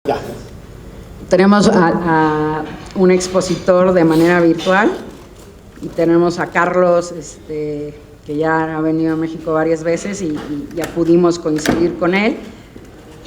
Ya. Tenemos a un expositor de manera virtual y tenemos a Carlos, que ya ha venido a México varias veces y ya pudimos coincidir con él.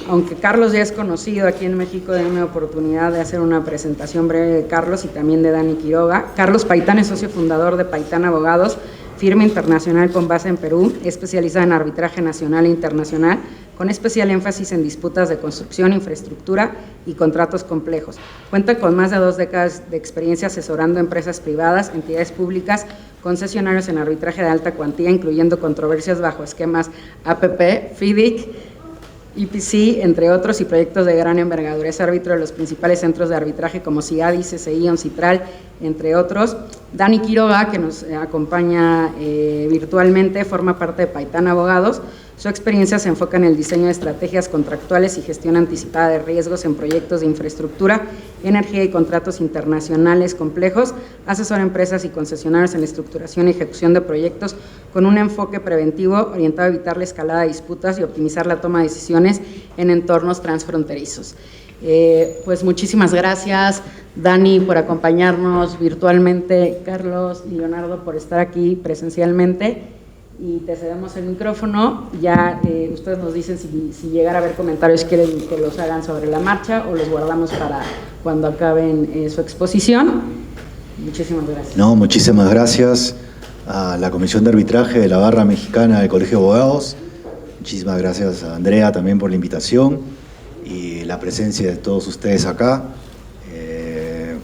Aunque Carlos ya es conocido aquí en México, denme oportunidad de hacer una presentación breve de Carlos y también de Dani Quiroga. Carlos Paitán es socio fundador de Paitán Abogados, firma internacional con base en Perú, especializada en arbitraje nacional e internacional, con especial énfasis en disputas de construcción, infraestructura y contratos complejos. Cuenta con más de 2 décadas de experiencia asesorando empresas privadas, entidades públicas, concesionarios en arbitraje de alta cuantía, incluyendo controversias bajo esquemas APP, FIDIC, EPC, entre otros, y proyectos de gran envergadura. Es árbitro de los principales centros de arbitraje como CIADI, CCI, ONCITRAL, entre otros. Dani Quiroga, que nos acompaña virtualmente, forma parte de Paitán Abogados. Su experiencia se enfoca en el diseño de estrategias contractuales y gestión anticipada de riesgos en proyectos de infraestructura, energía y contratos internacionales complejos. Asesora a empresas y concesionarios en la estructuración y ejecución de proyectos con un enfoque preventivo orientado a evitar la escalada de disputas y optimizar la toma de decisiones en entornos transfronterizos. Pues muchísimas gracias, Dani, por acompañarnos virtualmente, Carlos y Leonardo por estar aquí presencialmente. Y te cedemos el micrófono. Ya ustedes nos dicen si llegara a haber comentarios, quieren que los hagan sobre la marcha o los guardamos para cuando acaben su exposición. Muchísimas gracias. No, muchísimas gracias a la Comisión de Arbitraje de la Barra Mexicana del Colegio de Abogados. Muchísimas gracias a Andrea también por la invitación y la presencia de todos ustedes acá.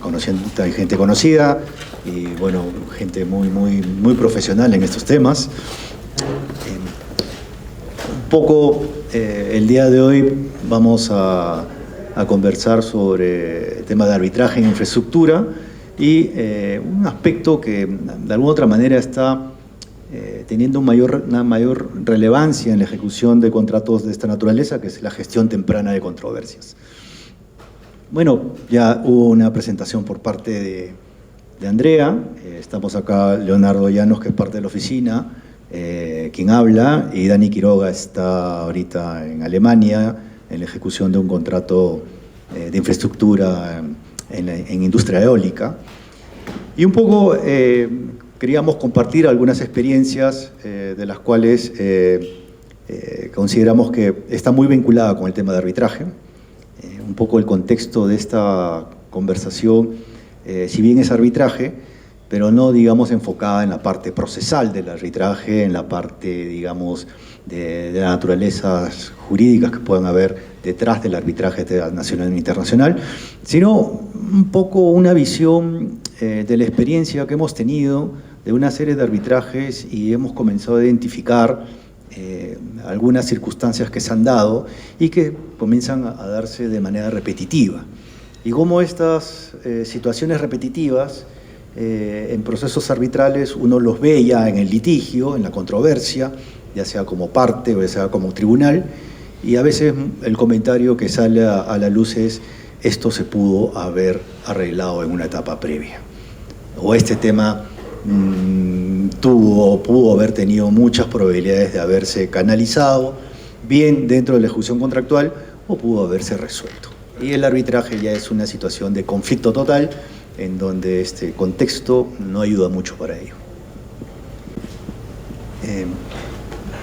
Conociendo, hay gente conocida y bueno, gente muy profesional en estos temas. Un poco el día de hoy vamos a conversar sobre el tema de arbitraje en infraestructura y un aspecto que de alguna otra manera está teniendo una mayor relevancia en la ejecución de contratos de esta naturaleza, que es la gestión temprana de controversias. Bueno, ya hubo una presentación por parte de Andrea. Estamos acá Leonardo Llanos, que es parte de la oficina, quien habla, y Dani Quiroga está ahorita en Alemania en la ejecución de un contrato de infraestructura en industria eólica. Y un poco queríamos compartir algunas experiencias de las cuales consideramos que está muy vinculada con el tema de arbitraje. Un poco el contexto de esta conversación, si bien es arbitraje, pero no, digamos, enfocada en la parte procesal del arbitraje, en la parte, digamos, de las naturalezas jurídicas que puedan haber detrás del arbitraje nacional e internacional, sino un poco una visión de la experiencia que hemos tenido de una serie de arbitrajes y hemos comenzado a identificar algunas circunstancias que se han dado y que comienzan a darse de manera repetitiva. Y cómo estas situaciones repetitivas en procesos arbitrales uno los ve ya en el litigio, en la controversia, ya sea como parte o ya sea como tribunal, y a veces el comentario que sale a la luz es: esto se pudo haber arreglado en una etapa previa, o este tema pudo haber tenido muchas probabilidades de haberse canalizado bien dentro de la ejecución contractual o pudo haberse resuelto. Y el arbitraje ya es una situación de conflicto total en donde este contexto no ayuda mucho para ello.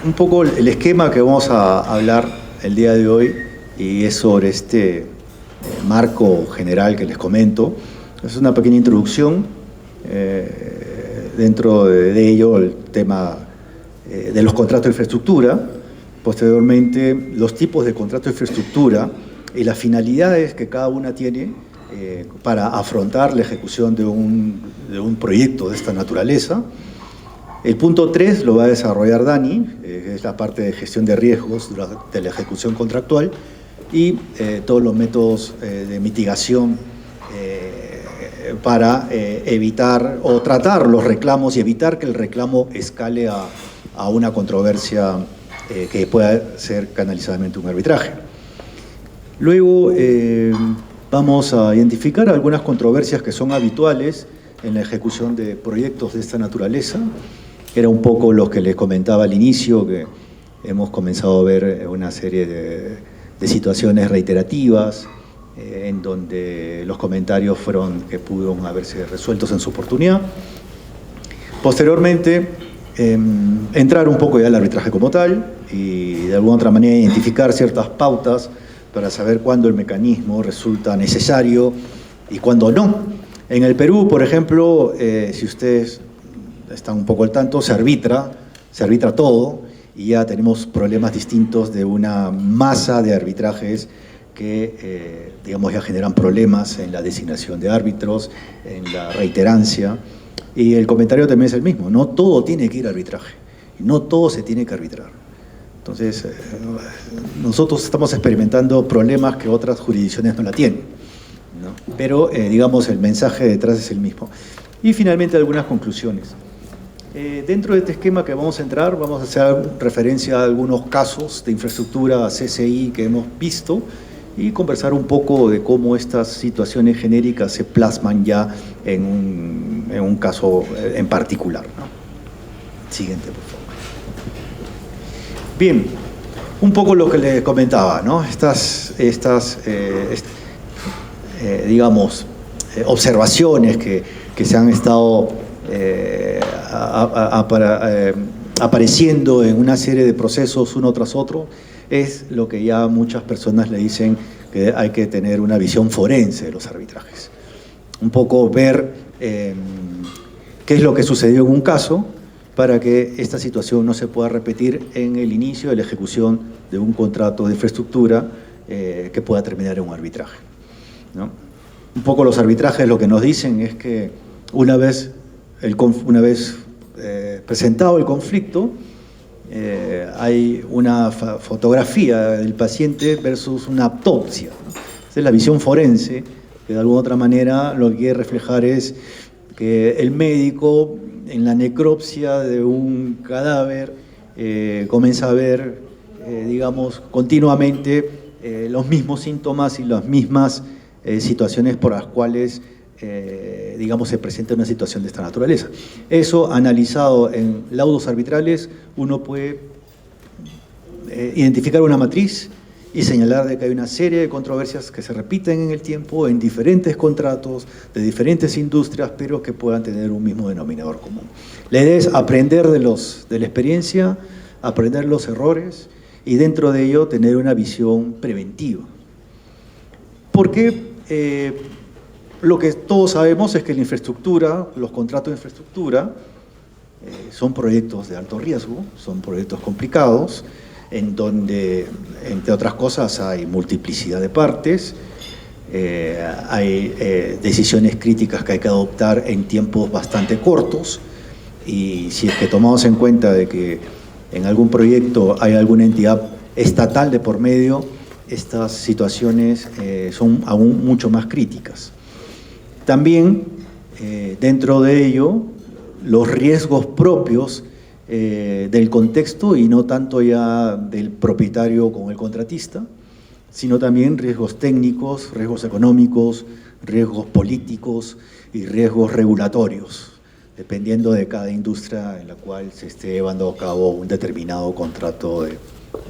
Un poco el esquema que vamos a hablar el día de hoy, y es sobre este marco general que les comento. Es una pequeña introducción. Dentro de ello el tema de los contratos de infraestructura, posteriormente los tipos de contratos de infraestructura y las finalidades que cada una tiene para afrontar la ejecución de un proyecto de esta naturaleza. El punto 3 lo va a desarrollar Dani, es la parte de gestión de riesgos durante la ejecución contractual y todos los métodos de mitigación para evitar o tratar los reclamos y evitar que el reclamo escale a una controversia que pueda ser canalizada mediante un arbitraje. Luego vamos a identificar algunas controversias que son habituales en la ejecución de proyectos de esta naturaleza. Era un poco lo que les comentaba al inicio, que hemos comenzado a ver una serie de situaciones reiterativas, en donde los comentarios fueron que pudieron haberse resueltos en su oportunidad. Posteriormente, entrar un poco ya al arbitraje como tal y de alguna otra manera identificar ciertas pautas para saber cuándo el mecanismo resulta necesario y cuándo no. En el Perú, por ejemplo, si ustedes están un poco al tanto, se arbitra todo y ya tenemos problemas distintos de una masa de arbitrajes que, digamos, ya generan problemas en la designación de árbitros, en la reiterancia. Y el comentario también es el mismo, no todo tiene que ir a arbitraje, no todo se tiene que arbitrar. Entonces, nosotros estamos experimentando problemas que otras jurisdicciones no la tienen, ¿no? Pero, digamos, el mensaje detrás es el mismo. Y finalmente algunas conclusiones. Dentro de este esquema que vamos a entrar, vamos a hacer referencia a algunos casos de infraestructura CCI que hemos visto y conversar un poco de cómo estas situaciones genéricas se plasman ya en un caso en particular, ¿no? Siguiente, por favor. Bien, un poco lo que les comentaba, ¿no? Digamos, observaciones que se han estado apareciendo en una serie de procesos uno tras otro, es lo que ya muchas personas le dicen que hay que tener una visión forense de los arbitrajes. Un poco ver qué es lo que sucedió en un caso para que esta situación no se pueda repetir en el inicio de la ejecución de un contrato de infraestructura que pueda terminar en un arbitraje, ¿no? Un poco los arbitrajes lo que nos dicen es que una vez presentado el conflicto, hay una fotografía del paciente versus una autopsia, ¿no? Esa es la visión forense, que de alguna otra manera lo que quiere reflejar es que el médico en la necropsia de un cadáver comienza a ver, digamos, continuamente los mismos síntomas y las mismas situaciones por las cuales digamos, se presenta una situación de esta naturaleza. Eso, analizado en laudos arbitrales, uno puede identificar una matriz y señalar de que hay una serie de controversias que se repiten en el tiempo, en diferentes contratos, de diferentes industrias, pero que puedan tener un mismo denominador común. La idea es aprender de la experiencia, aprender los errores y dentro de ello tener una visión preventiva. Porque lo que todos sabemos es que la infraestructura, los contratos de infraestructura, son proyectos de alto riesgo, son proyectos complicados, en donde, entre otras cosas, hay multiplicidad de partes, hay decisiones críticas que hay que adoptar en tiempos bastante cortos, y si es que tomamos en cuenta de que en algún proyecto hay alguna entidad estatal de por medio, estas situaciones son aún mucho más críticas. También, dentro de ello, los riesgos propios del contexto y no tanto ya del propietario con el contratista, sino también riesgos técnicos, riesgos económicos, riesgos políticos y riesgos regulatorios, dependiendo de cada industria en la cual se esté llevando a cabo un determinado contrato de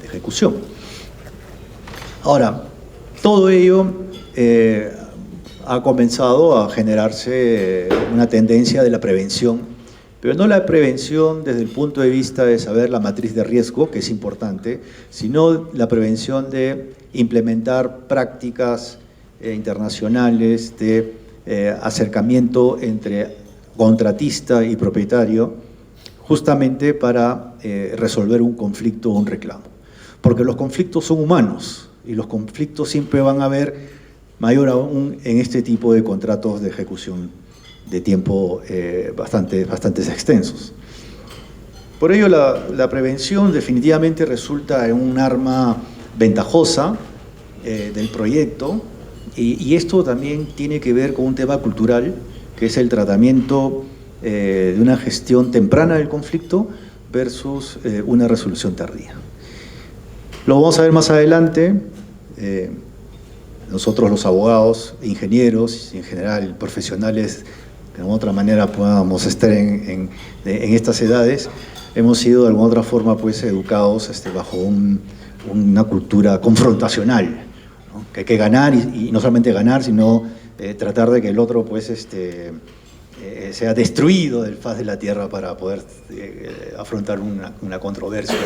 ejecución. Ahora, todo ello ha comenzado a generarse una tendencia de la prevención, pero no la prevención desde el punto de vista de saber la matriz de riesgo, que es importante, sino la prevención de implementar prácticas internacionales de acercamiento entre contratista y propietario, justamente para resolver un conflicto o un reclamo. Porque los conflictos son humanos y los conflictos siempre van a haber, mayor aún en este tipo de contratos de ejecución de tiempo bastante extensos. Por ello, la prevención definitivamente resulta en un arma ventajosa del proyecto y esto también tiene que ver con un tema cultural, que es el tratamiento de una gestión temprana del conflicto versus una resolución tardía. Lo vamos a ver más adelante. Nosotros los abogados, ingenieros y en general profesionales que de alguna otra manera podamos estar en estas edades, hemos sido de alguna otra forma pues educados bajo una cultura confrontacional, ¿no? Que hay que ganar y no solamente ganar, sino tratar de que el otro pues, sea destruido del faz de la tierra para poder afrontar una controversia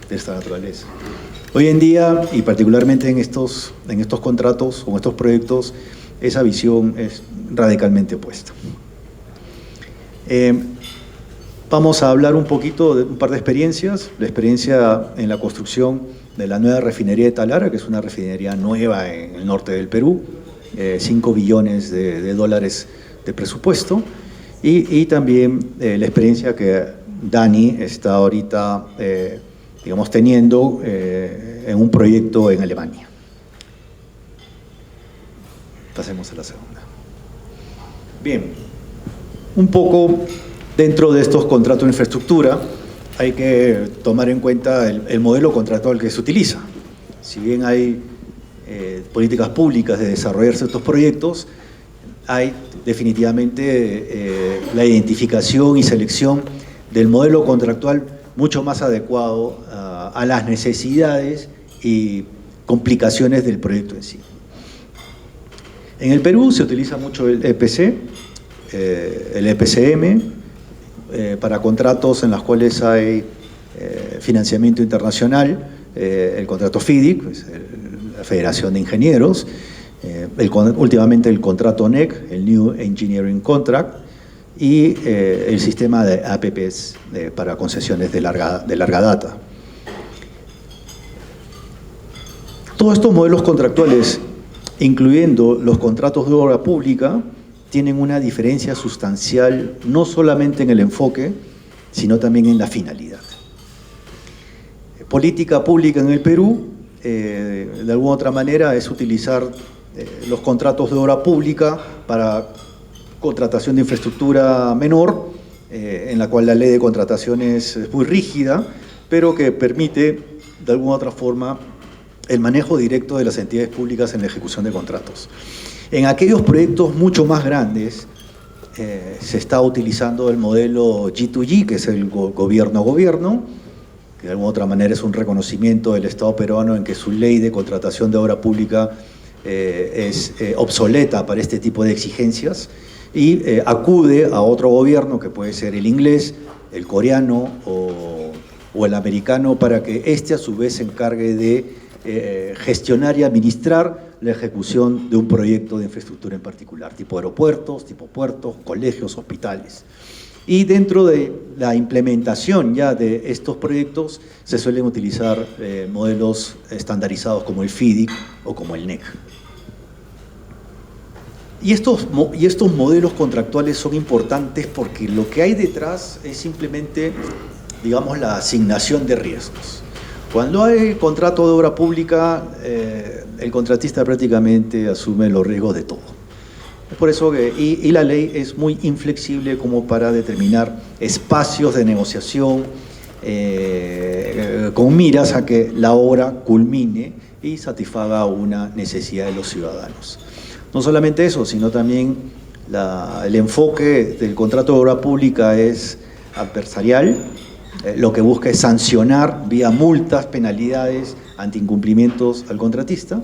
de esta naturaleza. Hoy en día, y particularmente en estos contratos o en estos proyectos, esa visión es radicalmente opuesta. Vamos a hablar un poquito de un par de experiencias. La experiencia en la construcción de la nueva refinería de Talara, que es una refinería nueva en el norte del Perú, 5 billones de dólares de presupuesto, y también la experiencia que Dani está ahorita, digamos, teniendo en un proyecto en Alemania. Pasemos a la segunda. Bien, un poco dentro de estos contratos de infraestructura hay que tomar en cuenta el modelo contractual que se utiliza. Si bien hay políticas públicas de desarrollarse estos proyectos, hay definitivamente la identificación y selección del modelo contractual mucho más adecuado a las necesidades y complicaciones del proyecto en sí. En el Perú se utiliza mucho el EPC, el EPCM, para contratos en los cuales hay financiamiento internacional, el contrato FIDIC, pues, la Federación de Ingenieros, últimamente el contrato NEC, el New Engineering Contract, y el sistema de APPs para concesiones de larga data. Todos estos modelos contractuales, incluyendo los contratos de obra pública, tienen una diferencia sustancial no solamente en el enfoque, sino también en la finalidad. Política pública en el Perú, de alguna otra manera, es utilizar los contratos de obra pública para contratación de infraestructura menor, en la cual la ley de contrataciones es muy rígida, pero que permite, de alguna otra forma, el manejo directo de las entidades públicas en la ejecución de contratos. En aquellos proyectos mucho más grandes se está utilizando el modelo G2G, que es el gobierno a gobierno, que de alguna otra manera es un reconocimiento del Estado peruano en que su ley de contratación de obra pública es obsoleta para este tipo de exigencias y acude a otro gobierno, que puede ser el inglés, el coreano o el americano, para que éste a su vez se encargue de gestionar y administrar la ejecución de un proyecto de infraestructura en particular, tipo aeropuertos, tipo puertos, colegios, hospitales. Y dentro de la implementación ya de estos proyectos se suelen utilizar modelos estandarizados como el FIDIC o como el NEC. Y estos modelos contractuales son importantes porque lo que hay detrás es simplemente, digamos, la asignación de riesgos. Cuando hay contrato de obra pública, el contratista prácticamente asume los riesgos de todo. Es por eso que, y la ley es muy inflexible como para determinar espacios de negociación con miras a que la obra culmine y satisfaga una necesidad de los ciudadanos. No solamente eso, sino también el enfoque del contrato de obra pública es adversarial. Lo que busca es sancionar vía multas, penalidades, anti-incumplimientos al contratista,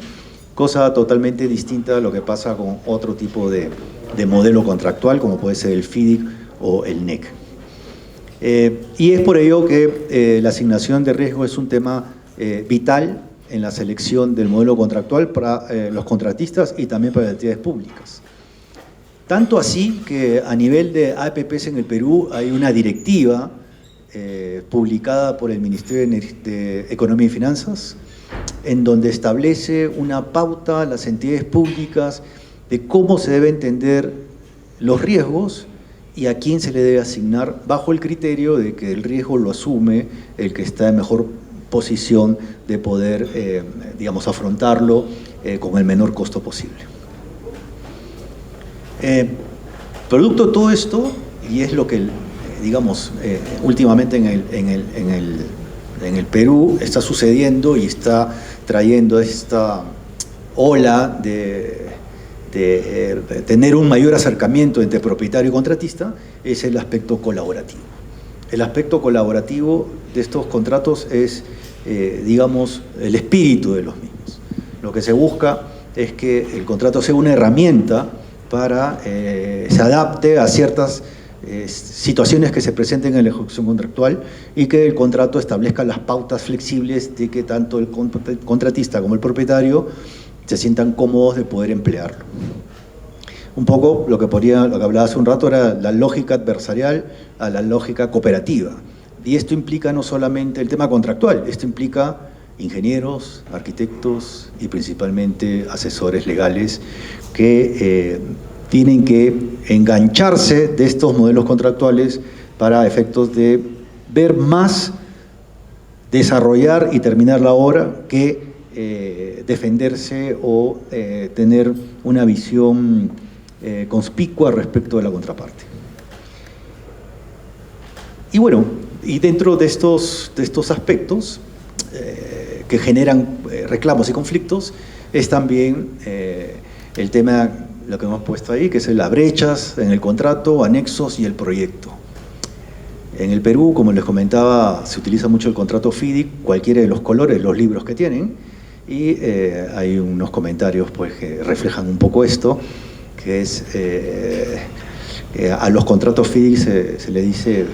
cosa totalmente distinta a lo que pasa con otro tipo de modelo contractual, como puede ser el FIDIC o el NEC. Y es por ello que la asignación de riesgo es un tema vital en la selección del modelo contractual para los contratistas y también para las entidades públicas. Tanto así que a nivel de APPs en el Perú hay una directiva publicada por el Ministerio de Economía y Finanzas, en donde establece una pauta a las entidades públicas de cómo se debe entender los riesgos y a quién se le debe asignar, bajo el criterio de que el riesgo lo asume el que está en mejor posición de poder, digamos, afrontarlo con el menor costo posible. Producto de todo esto, y es lo que digamos, últimamente en el Perú está sucediendo y está trayendo esta ola de tener un mayor acercamiento entre propietario y contratista, es el aspecto colaborativo. El aspecto colaborativo de estos contratos es, digamos, el espíritu de los mismos. Lo que se busca es que el contrato sea una herramienta para se adapte a ciertas situaciones que se presenten en la ejecución contractual y que el contrato establezca las pautas flexibles de que tanto el contratista como el propietario se sientan cómodos de poder emplearlo. Un poco lo que hablaba hace un rato era la lógica adversarial a la lógica cooperativa. Y esto implica no solamente el tema contractual, esto implica ingenieros, arquitectos y principalmente asesores legales que tienen que engancharse de estos modelos contractuales para efectos de ver más, desarrollar y terminar la obra que defenderse o tener una visión conspicua respecto de la contraparte. Y bueno, y dentro de estos aspectos que generan reclamos y conflictos, es también el tema, lo que hemos puesto ahí, que es las brechas en el contrato, anexos y el proyecto. En el Perú, como les comentaba, se utiliza mucho el contrato FIDIC, cualquiera de los colores, los libros que tienen, y hay unos comentarios pues, que reflejan un poco esto, que es a los contratos FIDIC se le dice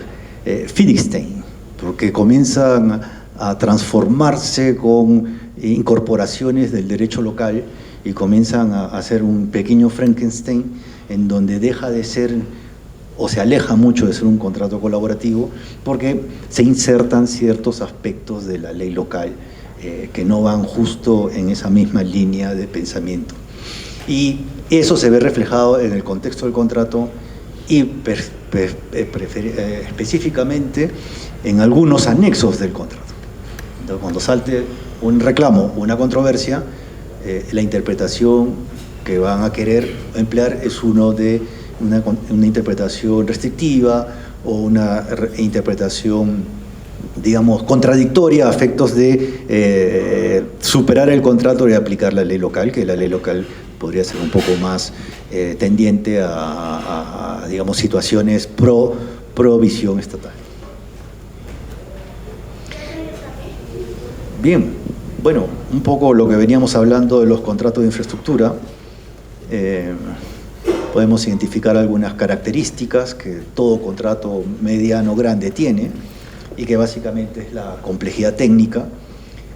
FIDICstein, porque comienzan a transformarse con incorporaciones del derecho local y comienzan a hacer un pequeño Frankenstein en donde deja de ser o se aleja mucho de ser un contrato colaborativo porque se insertan ciertos aspectos de la ley local que no van justo en esa misma línea de pensamiento. Y eso se ve reflejado en el contexto del contrato y específicamente en algunos anexos del contrato. Entonces, cuando salte un reclamo o una controversia, la interpretación que van a querer emplear es uno de una interpretación restrictiva o una interpretación, digamos, contradictoria a efectos de superar el contrato y aplicar la ley local, que la ley local podría ser un poco más tendiente a digamos, situaciones pro visión estatal. Bien, bueno, un poco lo que veníamos hablando de los contratos de infraestructura. Podemos identificar algunas características que todo contrato mediano grande tiene y que básicamente es la complejidad técnica.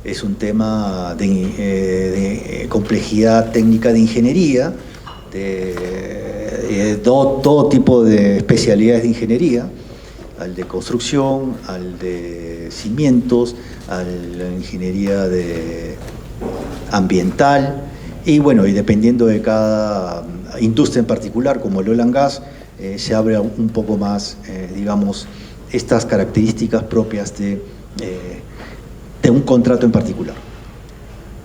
Es un tema de complejidad técnica de ingeniería, de todo tipo de especialidades de ingeniería, al de construcción, al de cimientos, a la ingeniería ambiental, y bueno, y dependiendo de cada industria en particular, como el oil and gas, se abre un poco más, digamos, estas características propias de un contrato en particular.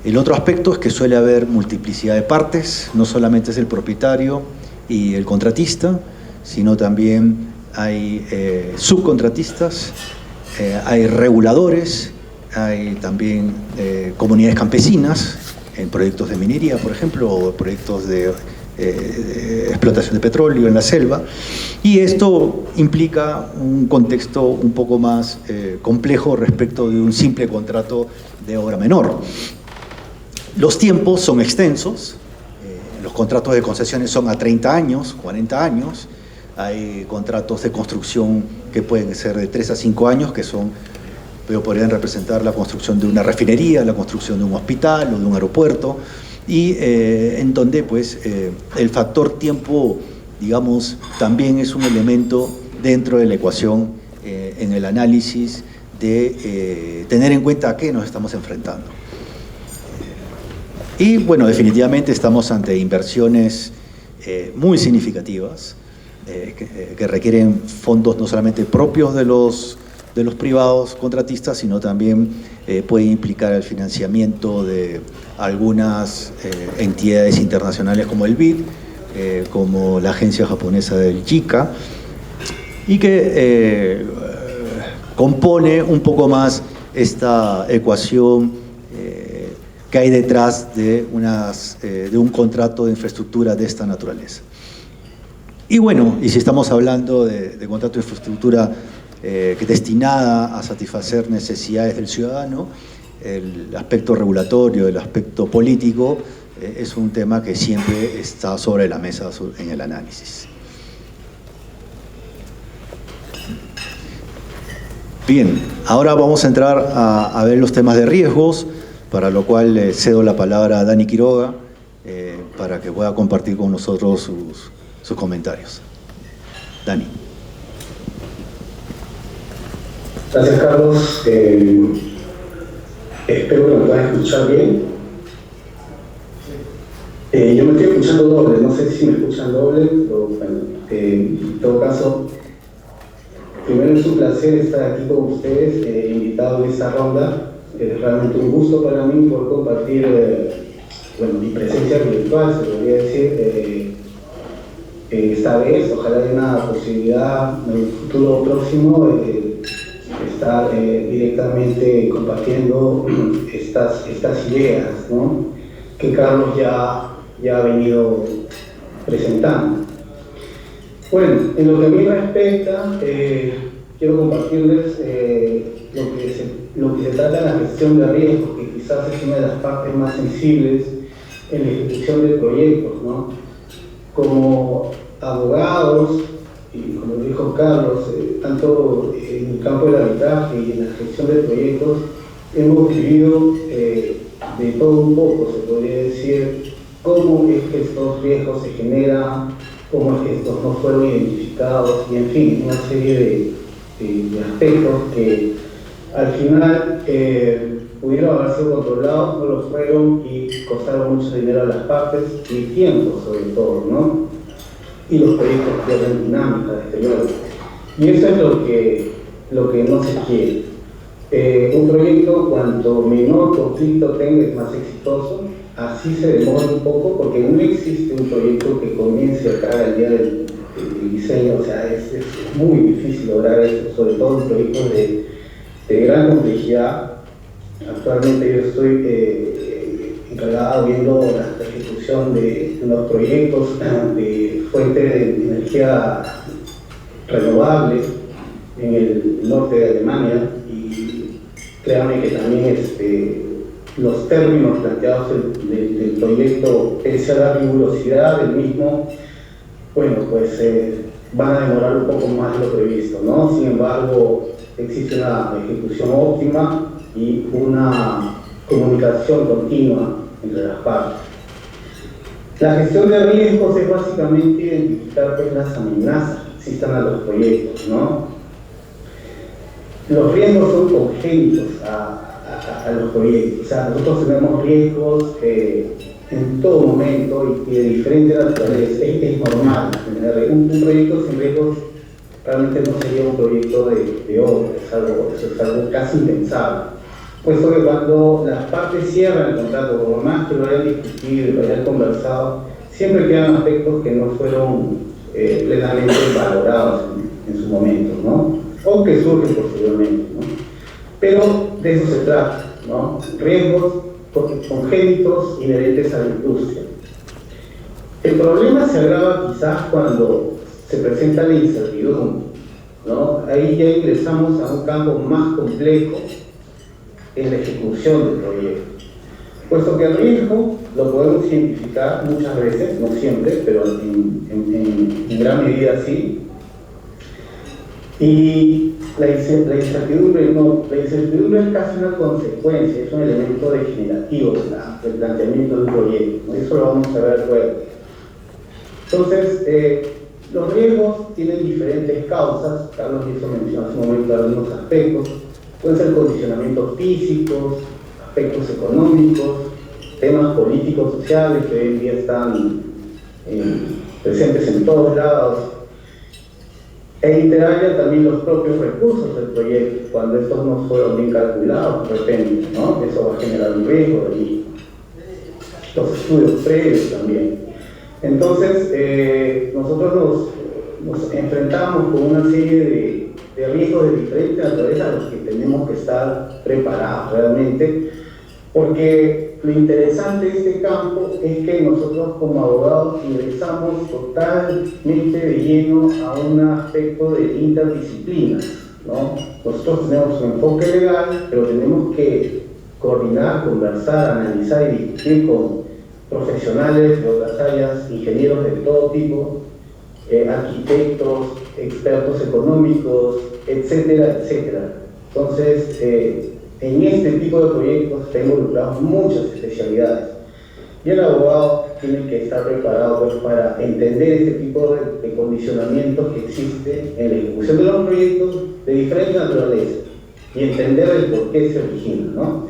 El otro aspecto es que suele haber multiplicidad de partes, no solamente es el propietario y el contratista, sino también hay subcontratistas, hay reguladores, hay también comunidades campesinas en proyectos de minería, por ejemplo, o proyectos de explotación de petróleo en la selva, y esto implica un contexto un poco más complejo respecto de un simple contrato de obra menor. Los tiempos son extensos, los contratos de concesiones son a 30 años, 40 años, hay contratos de construcción que pueden ser de 3 a 5 años, pero podrían representar la construcción de una refinería, la construcción de un hospital o de un aeropuerto, y en donde pues, el factor tiempo, digamos, también es un elemento dentro de la ecuación en el análisis de tener en cuenta a qué nos estamos enfrentando. Y bueno, definitivamente estamos ante inversiones muy significativas que requieren fondos no solamente propios de los privados contratistas, sino también puede implicar el financiamiento de algunas entidades internacionales como el BID, como la agencia japonesa del JICA, y que compone un poco más esta ecuación que hay detrás de un contrato de infraestructura de esta naturaleza. Y bueno, y si estamos hablando de contrato de infraestructura destinada a satisfacer necesidades del ciudadano, el aspecto regulatorio, el aspecto político, es un tema que siempre está sobre la mesa en el análisis. Bien, ahora vamos a entrar a ver los temas de riesgos, para lo cual cedo la palabra a Dani Quiroga para que pueda compartir con nosotros sus comentarios. Dani. Gracias, Carlos. Espero que me puedan escuchar bien. Yo me estoy escuchando doble, no sé si me escuchan doble, pero bueno, en todo caso, primero es un placer estar aquí con ustedes, invitado en esta ronda. Es realmente un gusto para mí poder compartir mi presencia virtual, se podría decir, esta vez. Ojalá haya una posibilidad en el futuro próximo de estar directamente compartiendo estas ideas, ¿no?, que Carlos ya ha venido presentando. Bueno, en lo que a mí respecta, quiero compartirles lo que se trata de la gestión de riesgos, que quizás es una de las partes más sensibles en la ejecución de proyectos, ¿no? Como abogados, y como dijo Carlos, tanto en el campo del arbitraje y en la gestión de proyectos, hemos vivido de todo un poco, se podría decir, cómo es que estos riesgos se generan, cómo es que estos no fueron identificados, y en fin, una serie de aspectos que al final pudieron haber sido controlados, no lo fueron y costaron mucho dinero a las partes y tiempo sobre todo, ¿no? Y los proyectos pierden dinámica de exterior. Y eso es lo que no se quiere. Un proyecto, cuanto menor conflicto tenga, es más exitoso. Así se demora un poco, porque no existe un proyecto que comience a caer al día del diseño. O sea, es muy difícil lograr eso, sobre todo en proyectos de gran complejidad. Actualmente yo estoy encargado viendo la ejecución de unos proyectos de fuente de energía renovable en el norte de Alemania, y créanme que también los términos planteados del proyecto, pese a la rigurosidad del mismo, bueno, pues van a demorar un poco más de lo previsto, ¿no? Sin embargo, existe una ejecución óptima y una comunicación continua entre las partes. La gestión de riesgos es básicamente identificar pues las amenazas que existan a los proyectos, ¿no? Los riesgos son congénitos a los proyectos. O sea, nosotros tenemos riesgos en todo momento y de diferentes naturalezas. Es normal. Un proyecto sin riesgos realmente no sería un proyecto de obra. Eso es algo casi impensable. Puesto que cuando las partes cierran el contrato, por más que lo hayan discutido y lo hayan conversado, siempre quedan aspectos que no fueron plenamente valorados en su momento, ¿no? O que surgen posteriormente, ¿no? Pero de eso se trata, ¿no? Riesgos congénitos inherentes a la industria. El problema se agrava quizás cuando se presenta la incertidumbre, ¿no? Ahí ya ingresamos a un campo más complejo en la ejecución del proyecto. Puesto que el riesgo lo podemos identificar muchas veces, no siempre, pero en gran medida sí. Y la incertidumbre no, la incertidumbre es casi una consecuencia, es un elemento degenerativo del planteamiento de un proyecto, ¿no? Eso lo vamos a ver luego. Entonces, los riesgos tienen diferentes causas. Carlos hizo mención hace un momento de algunos aspectos. Pueden ser condicionamientos físicos, aspectos económicos, temas políticos, sociales que hoy en día están presentes en todos lados. E interagran también los propios recursos del proyecto, cuando estos no fueron bien calculados de repente, ¿no? Eso va a generar un riesgo de mismo. Los estudios previos también. Entonces, nosotros nos enfrentamos con una serie de riesgos de diferentes naturaleza a los que tenemos que estar preparados realmente, porque lo interesante de este campo es que nosotros como abogados ingresamos totalmente de lleno a un aspecto de interdisciplina, ¿no? Nosotros tenemos un enfoque legal, pero tenemos que coordinar, conversar, analizar y discutir con profesionales de otras áreas, ingenieros de todo tipo, arquitectos, expertos económicos, etcétera, etcétera. Entonces, en este tipo de proyectos están involucradas muchas especialidades y el abogado tiene que estar preparado pues, para entender este tipo de condicionamientos que existen en la ejecución de los proyectos de diferente naturaleza y entender el por qué se origina, ¿no?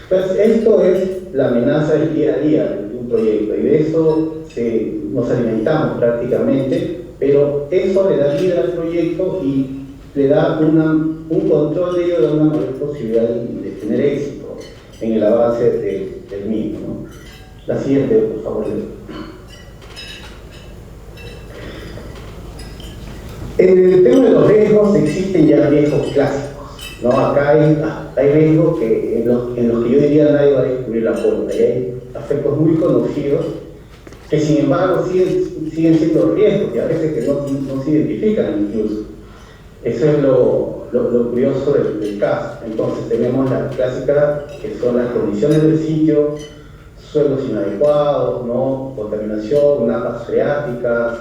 Entonces, esto es la amenaza del día a día de un proyecto y de eso nos alimentamos prácticamente, pero eso le da vida al proyecto y le da un control de ello, da una mayor posibilidad de tener éxito en el avance del mismo, ¿no? La siguiente, por favor. En el tema de los riesgos existen ya riesgos clásicos, ¿no? Acá hay riesgos en los que yo diría nadie va a descubrir la pólvora, y hay aspectos muy conocidos que sin embargo siguen siendo riesgos y a veces que no se identifican incluso. Eso es lo curioso del caso. Entonces tenemos las clásicas que son las condiciones del sitio, suelos inadecuados, ¿no? Contaminación, napas freáticas,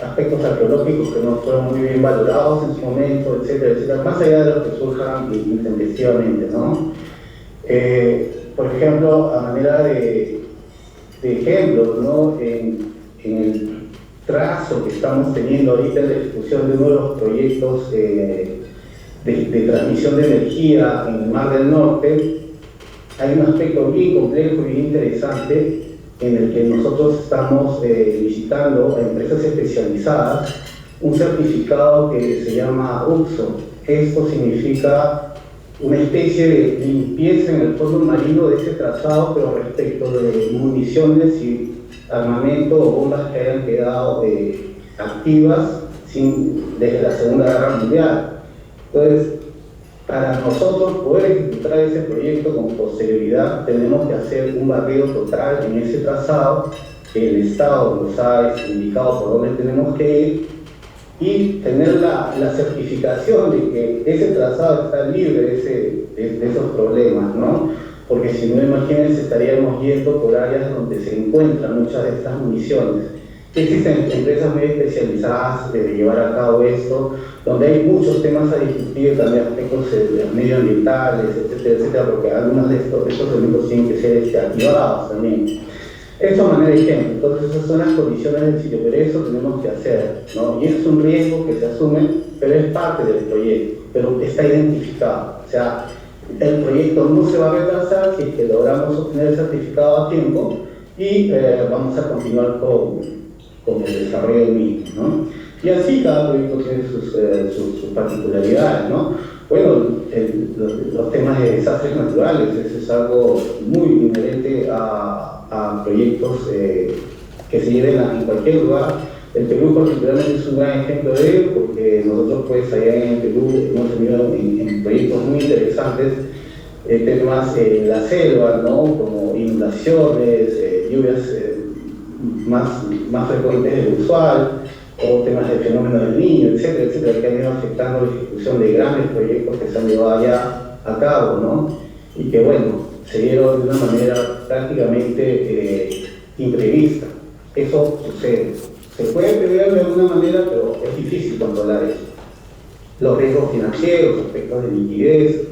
aspectos arqueológicos que no fueron muy bien valorados en su momento, etcétera, etcétera, más allá de los que surjan intempestivamente, ¿no? Por ejemplo, a manera de ejemplo, ¿no? En el trazo que estamos teniendo ahorita en la ejecución de uno de los proyectos de transmisión de energía en el Mar del Norte, hay un aspecto bien complejo y bien interesante en el que nosotros estamos visitando a empresas especializadas un certificado que se llama UXO. Esto significa una especie de limpieza en el fondo marino de ese trazado, pero respecto de municiones y armamento o bombas que hayan quedado activas desde la Segunda Guerra Mundial. Entonces, para nosotros poder ejecutar ese proyecto con posterioridad, tenemos que hacer un barrido total en ese trazado, que el Estado nos ha indicado por dónde tenemos que ir, y tener la certificación de que ese trazado está libre de esos problemas, ¿no? Porque si no, imagínense, estaríamos yendo por áreas donde se encuentran muchas de estas municiones. Existen empresas muy especializadas de llevar a cabo esto, donde hay muchos temas a discutir, también aspectos medioambientales, etcétera, etcétera, porque algunos de estos elementos tienen que ser activados también. Eso a manera de ejemplo. Entonces esas son las condiciones del sitio, pero eso tenemos que hacer, ¿no? Y eso es un riesgo que se asume, pero es parte del proyecto, pero está identificado. O sea, el proyecto no se va a retrasar si es que logramos obtener el certificado a tiempo y vamos a continuar con el desarrollo del mismo, ¿no? Y así cada proyecto tiene sus particularidades, ¿no? Bueno, los temas de desastres naturales, eso es algo muy inherente a proyectos que se lleven en cualquier lugar. El Perú particularmente es un gran ejemplo de ello, porque nosotros pues allá en el Perú hemos tenido en proyectos muy interesantes temas en la selva, ¿no? Como inundaciones, lluvias más frecuentes de lo usual, o temas del fenómeno del Niño, etcétera, etcétera, que han ido afectando la ejecución de grandes proyectos que se han llevado ya a cabo, ¿no? Y que, bueno, se dieron de una manera prácticamente imprevista. Eso sucede. Se puede prever de alguna manera, pero es difícil controlar eso. Los riesgos financieros, aspectos de liquidez,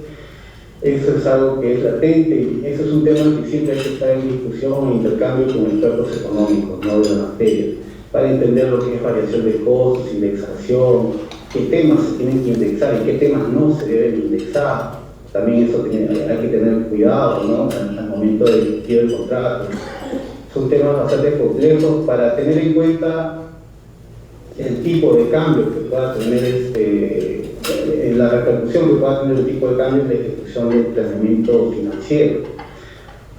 eso es algo que es latente y eso es un tema que siempre hay que estar en discusión o intercambio con expertos económicos, ¿no? De la materia, para entender lo que es variación de costos, indexación, qué temas se tienen que indexar y qué temas no se deben indexar. También eso hay que tener cuidado, ¿no? Al momento de emitir el contrato. Son temas bastante complejos para tener en cuenta el tipo de cambio que pueda tener la repercusión que pueda tener el tipo de cambio en la ejecución del planeamiento financiero.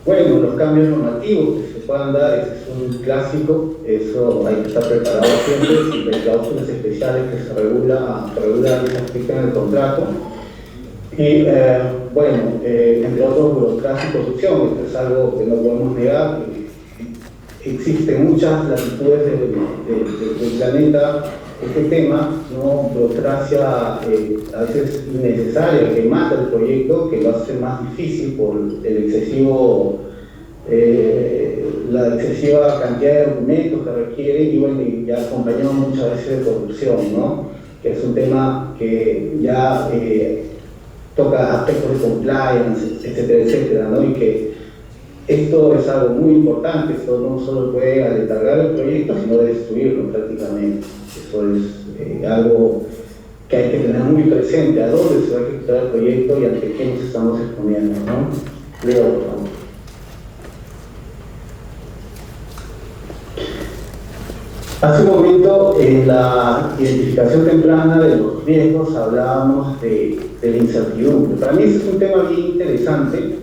Bueno, los cambios normativos que se puedan dar, ese es un clásico, eso hay que estar preparado siempre, y hay cláusulas especiales que se regulan ese aspecto en el contrato. Y bueno, entre otros, burocracia y corrupción, esto es algo que no podemos negar. Existen muchas latitudes del planeta este tema, ¿no? Burocracia a veces innecesaria que mata el proyecto, que lo hace más difícil por el excesivo, la excesiva cantidad de documentos que requiere, y bueno, y ya acompañado muchas veces de corrupción, ¿no? Que es un tema que ya toca aspectos de compliance, etcétera, etcétera, ¿no? Y que esto es algo muy importante. Esto no solo puede aletargar el proyecto, sino destruirlo prácticamente. Eso es algo que hay que tener muy presente, a dónde se va a ejecutar el proyecto y ante qué nos estamos exponiendo, ¿no? Leo, por favor. Hace un momento, en la identificación temprana de los riesgos, hablábamos de la incertidumbre. Para mí ese es un tema bien interesante,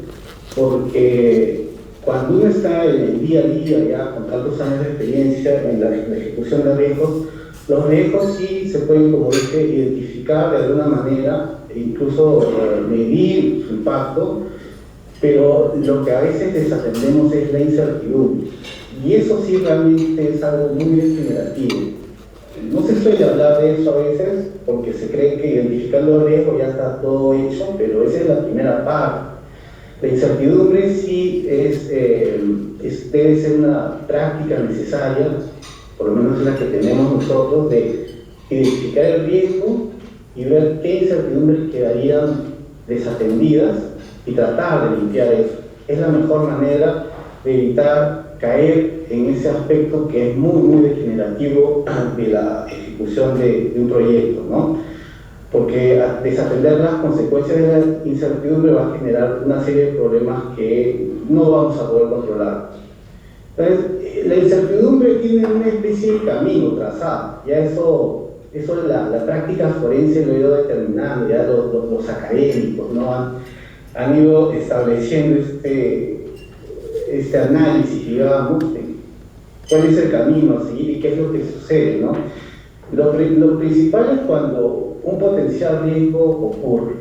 porque cuando uno está en el día a día, ya con tantos años de experiencia en la ejecución de riesgos, los riesgos sí se pueden, como dije, identificar de alguna manera, e incluso medir su impacto, pero lo que a veces desatendemos es la incertidumbre. Y eso sí realmente es algo muy generativo. No se suele hablar de eso a veces porque se cree que identificando el riesgo ya está todo hecho, pero esa es la primera parte. La incertidumbre sí debe ser una práctica necesaria, por lo menos es la que tenemos nosotros, de identificar el riesgo y ver qué incertidumbres quedarían desatendidas y tratar de limpiar eso. Es la mejor manera de evitar caer en ese aspecto que es muy degenerativo de la ejecución de un proyecto, ¿no? Porque desatender las consecuencias de la incertidumbre va a generar una serie de problemas que no vamos a poder controlar. Entonces, la incertidumbre tiene una especie de camino trazado, ya eso la práctica forense lo ha ido determinando, ya los académicos, ¿no? han ido estableciendo este análisis, digamos, de cuál es el camino a seguir y qué es lo que sucede, ¿no? Lo principal es cuando un potencial riesgo ocurre,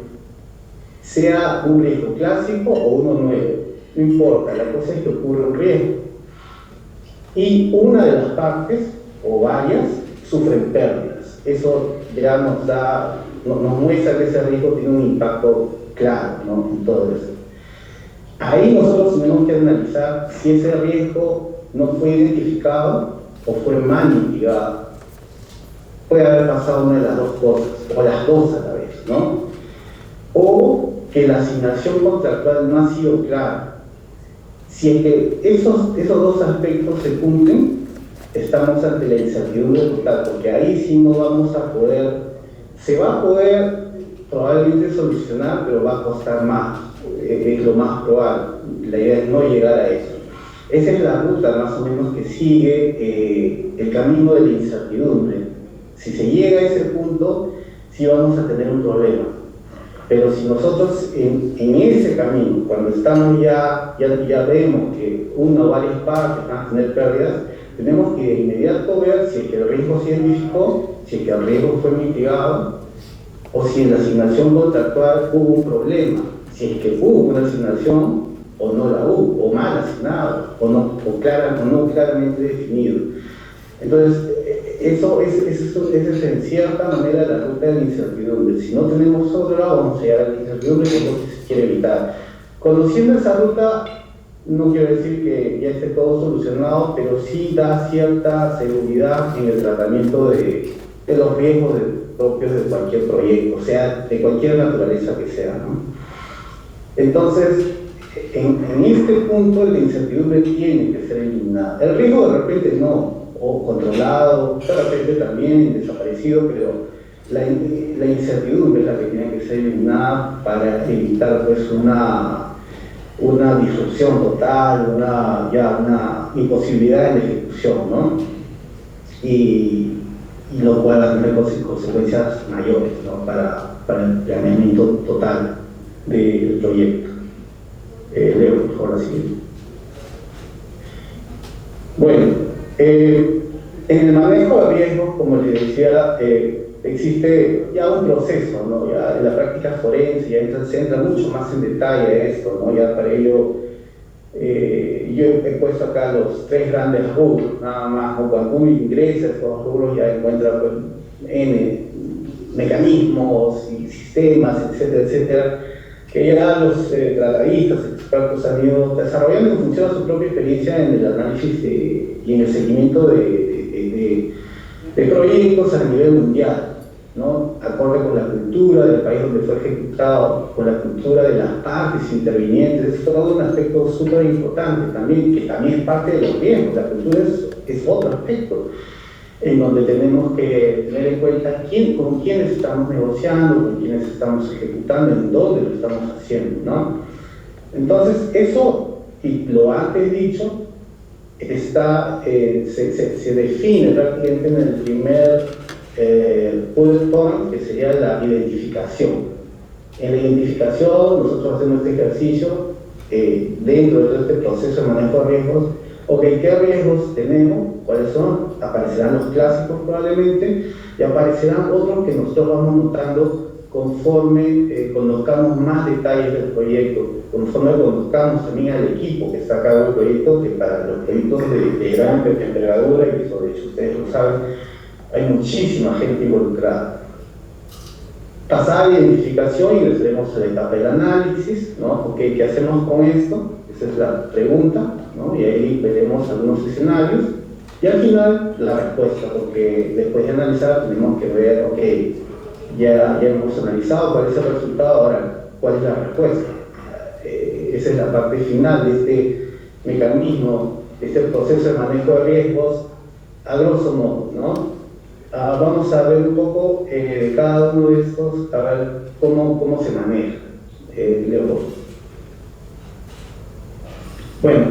sea un riesgo clásico o uno nuevo, no importa, la cosa es que ocurre un riesgo. Y una de las partes, o varias, sufren pérdidas. Eso ya nos muestra que ese riesgo tiene un impacto claro, ¿no? En todo eso. Ahí nosotros tenemos que analizar si ese riesgo no fue identificado o fue mal mitigado. Puede haber pasado una de las dos cosas, o las dos a la vez, ¿no? O que la asignación contractual no ha sido clara. Si es que esos dos aspectos se cumplen, estamos ante la incertidumbre total, porque ahí sí no vamos a poder, se va a poder probablemente solucionar, pero va a costar más, es lo más probable. La idea es no llegar a eso. Esa es la ruta más o menos que sigue el camino de la incertidumbre. Si se llega a ese punto, sí vamos a tener un problema. Pero si nosotros en ese camino, cuando estamos ya vemos que una o varias partes van a tener pérdidas, tenemos que de inmediato ver si es que el riesgo se identificó, si es que el riesgo fue mitigado, o si en la asignación contractual hubo un problema, si es que hubo una asignación o no la hubo, o mal asignado, o no claramente definido. Entonces, eso es en cierta manera la ruta de la incertidumbre. Si no tenemos otro lado, vamos a llegar a la incertidumbre, que es lo que se quiere evitar. Conociendo esa ruta, no quiero decir que ya esté todo solucionado, pero sí da cierta seguridad en el tratamiento de los riesgos propios de cualquier proyecto, o sea, de cualquier naturaleza que sea, ¿no? Entonces, en este punto la incertidumbre tiene que ser eliminada. El riesgo de repente no, o controlado, de repente también desaparecido, pero la incertidumbre es la que tiene que ser eliminada para evitar pues una disrupción total, una imposibilidad en la ejecución, ¿no? Y lo cual va a tener consecuencias mayores, ¿no? para el planeamiento total del proyecto. Leo, por favor, así. Bueno, en el manejo de riesgos, como les decía, existe ya un proceso, ¿no? Ya en la práctica forense ya se entra mucho más en detalle esto, ¿no? Ya para ello yo he puesto acá los tres grandes rubros, nada más, ¿no? Cuando uno ingresa a estos rubros ya encuentra pues, mecanismos y sistemas, etcétera, etcétera, que ya los tratadistas, expertos han ido desarrollando en función a su propia experiencia en el análisis y en el seguimiento de proyectos a nivel mundial, ¿no? Acorde con la cultura del país donde fue ejecutado, con la cultura de las partes intervinientes. Es todo un aspecto súper importante también, que también es parte de los riesgos. La cultura es otro aspecto en donde tenemos que tener en cuenta con quiénes estamos negociando, con quiénes estamos ejecutando, en dónde lo estamos haciendo, ¿no? Entonces, eso, y lo antes dicho, se define prácticamente en el primer bullet point, que sería la identificación. En la identificación, nosotros hacemos este ejercicio dentro de todo este proceso de manejo de riesgos. Ok, ¿qué riesgos tenemos? ¿Cuáles son? Aparecerán los clásicos probablemente, y aparecerán otros que nosotros vamos notando conforme conozcamos más detalles del proyecto, conforme conozcamos también al equipo que está a cargo del proyecto, que para los proyectos de gran envergadura, y eso de hecho ustedes lo saben, hay muchísima gente involucrada. Pasada la identificación, ingresaremos a la etapa del análisis, ¿no? Ok, ¿qué hacemos con esto? Esa es la pregunta, ¿no? Y ahí veremos algunos escenarios. Y al final, la respuesta, porque después de analizar tenemos que ver, ok, ya hemos analizado cuál es el resultado, ahora, ¿cuál es la respuesta? Esa es la parte final de este mecanismo, de este proceso de manejo de riesgos, a grosso modo, ¿no? Vamos a ver un poco de cada uno de estos, a ver cómo se maneja. Leo. Bueno,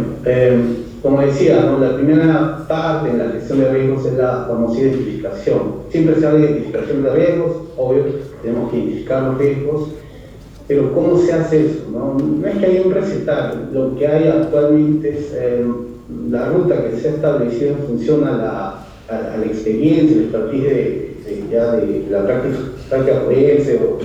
como decía, ¿no? La primera parte en la gestión de riesgos es la famosa identificación. Siempre se habla de identificación de riesgos, obvio, tenemos que identificar los riesgos, pero ¿cómo se hace eso? No es que haya un recetario, lo que hay actualmente es la ruta que se ha establecido en función a la experiencia, la expertise de la práctica forense, o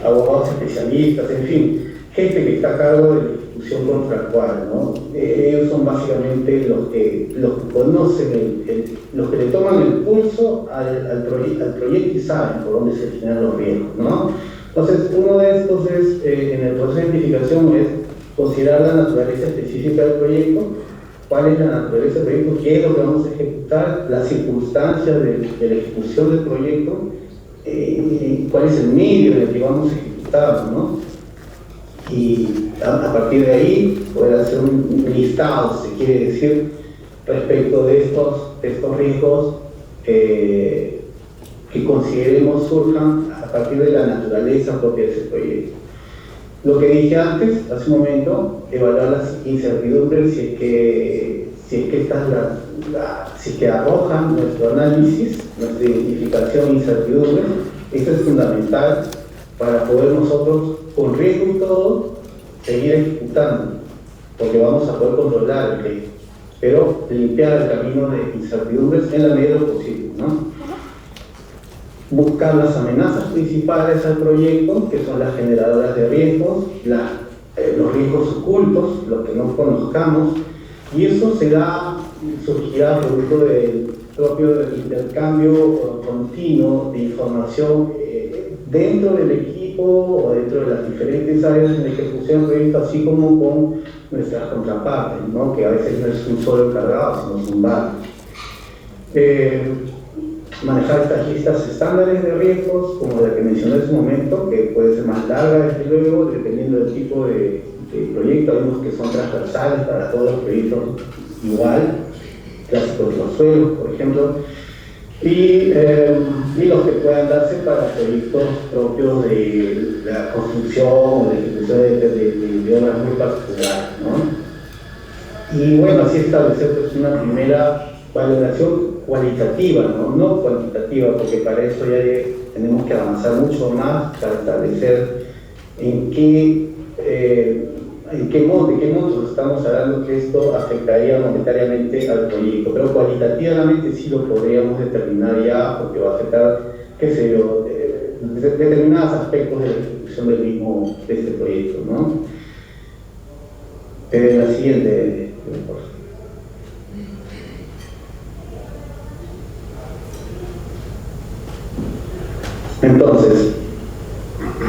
abogados especialistas, en fin, gente que está a cargo de la ejecución contractual, ¿no? Ellos son básicamente los que conocen, los que le toman el pulso al proyecto y saben por dónde se generan los riesgos, ¿no? Entonces, uno de estos es, en el proceso de identificación, es considerar la naturaleza específica del proyecto, cuál es la naturaleza del proyecto, qué es lo que vamos a ejecutar, las circunstancias de la ejecución del proyecto, cuál es el medio en el que vamos a ejecutarlo, ¿no? Y a partir de ahí poder hacer un listado, se quiere decir, respecto de estos riesgos que consideremos surjan a partir de la naturaleza propia de ese proyecto. Lo que dije antes, hace un momento, evaluar las incertidumbres si es que arrojan nuestro análisis, nuestra identificación de incertidumbres. Esto es fundamental para poder nosotros, con riesgo y todo, seguir ejecutando, porque vamos a poder controlar el riesgo, pero limpiar el camino de incertidumbres en la medida de lo posible, ¿no? Buscar las amenazas principales al proyecto, que son las generadoras de riesgos, los riesgos ocultos, los que no conozcamos, y eso surgirá producto del propio intercambio continuo de información dentro del equipo o dentro de las diferentes áreas de ejecución del proyecto, así como con nuestras contrapartes, ¿no? Que a veces no es un solo encargado, sino son varios. Manejar estas listas estándares de riesgos, como la que mencioné en su momento, que puede ser más larga, desde luego, dependiendo del tipo de proyecto. Hay unos que son transversales para todos los proyectos igual, clásicos de los suelos, por ejemplo, y los que puedan darse para proyectos propios de la construcción o de ejecución de obras muy particulares, ¿no? Y bueno, así establecer pues, una primera valoración cualitativa, no cuantitativa, porque para eso ya tenemos que avanzar mucho más para establecer de qué montos estamos hablando que esto afectaría monetariamente al proyecto, pero cualitativamente sí lo podríamos determinar ya, porque va a afectar, qué sé yo, determinados aspectos de la ejecución de este proyecto, ¿no? La siguiente, por favor. Entonces,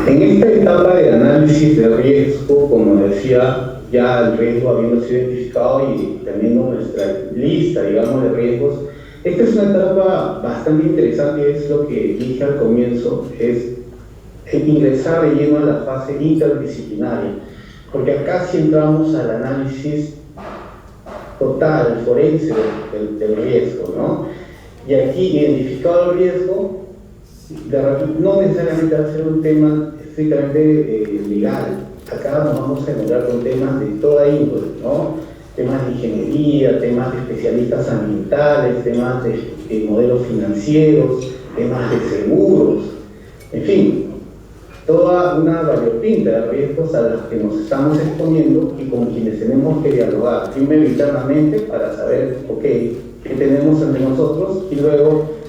en esta etapa de análisis de riesgo, como decía, ya el riesgo habiendo sido identificado y teniendo nuestra lista, digamos, de riesgos, esta es una etapa bastante interesante, es lo que dije al comienzo, es ingresar de lleno a la fase interdisciplinaria, porque acá sí entramos al análisis total, forense del riesgo, ¿no? Y aquí, identificado el riesgo, no necesariamente va a ser un tema estrictamente legal. Acá nos vamos a encontrar con temas de toda índole, ¿no? Temas de ingeniería, temas de especialistas ambientales, temas de modelos financieros, temas de seguros, en fin, toda una variopinta de riesgos a los que nos estamos exponiendo y con quienes tenemos que dialogar, primero internamente para saber, ok, qué tenemos entre nosotros y luego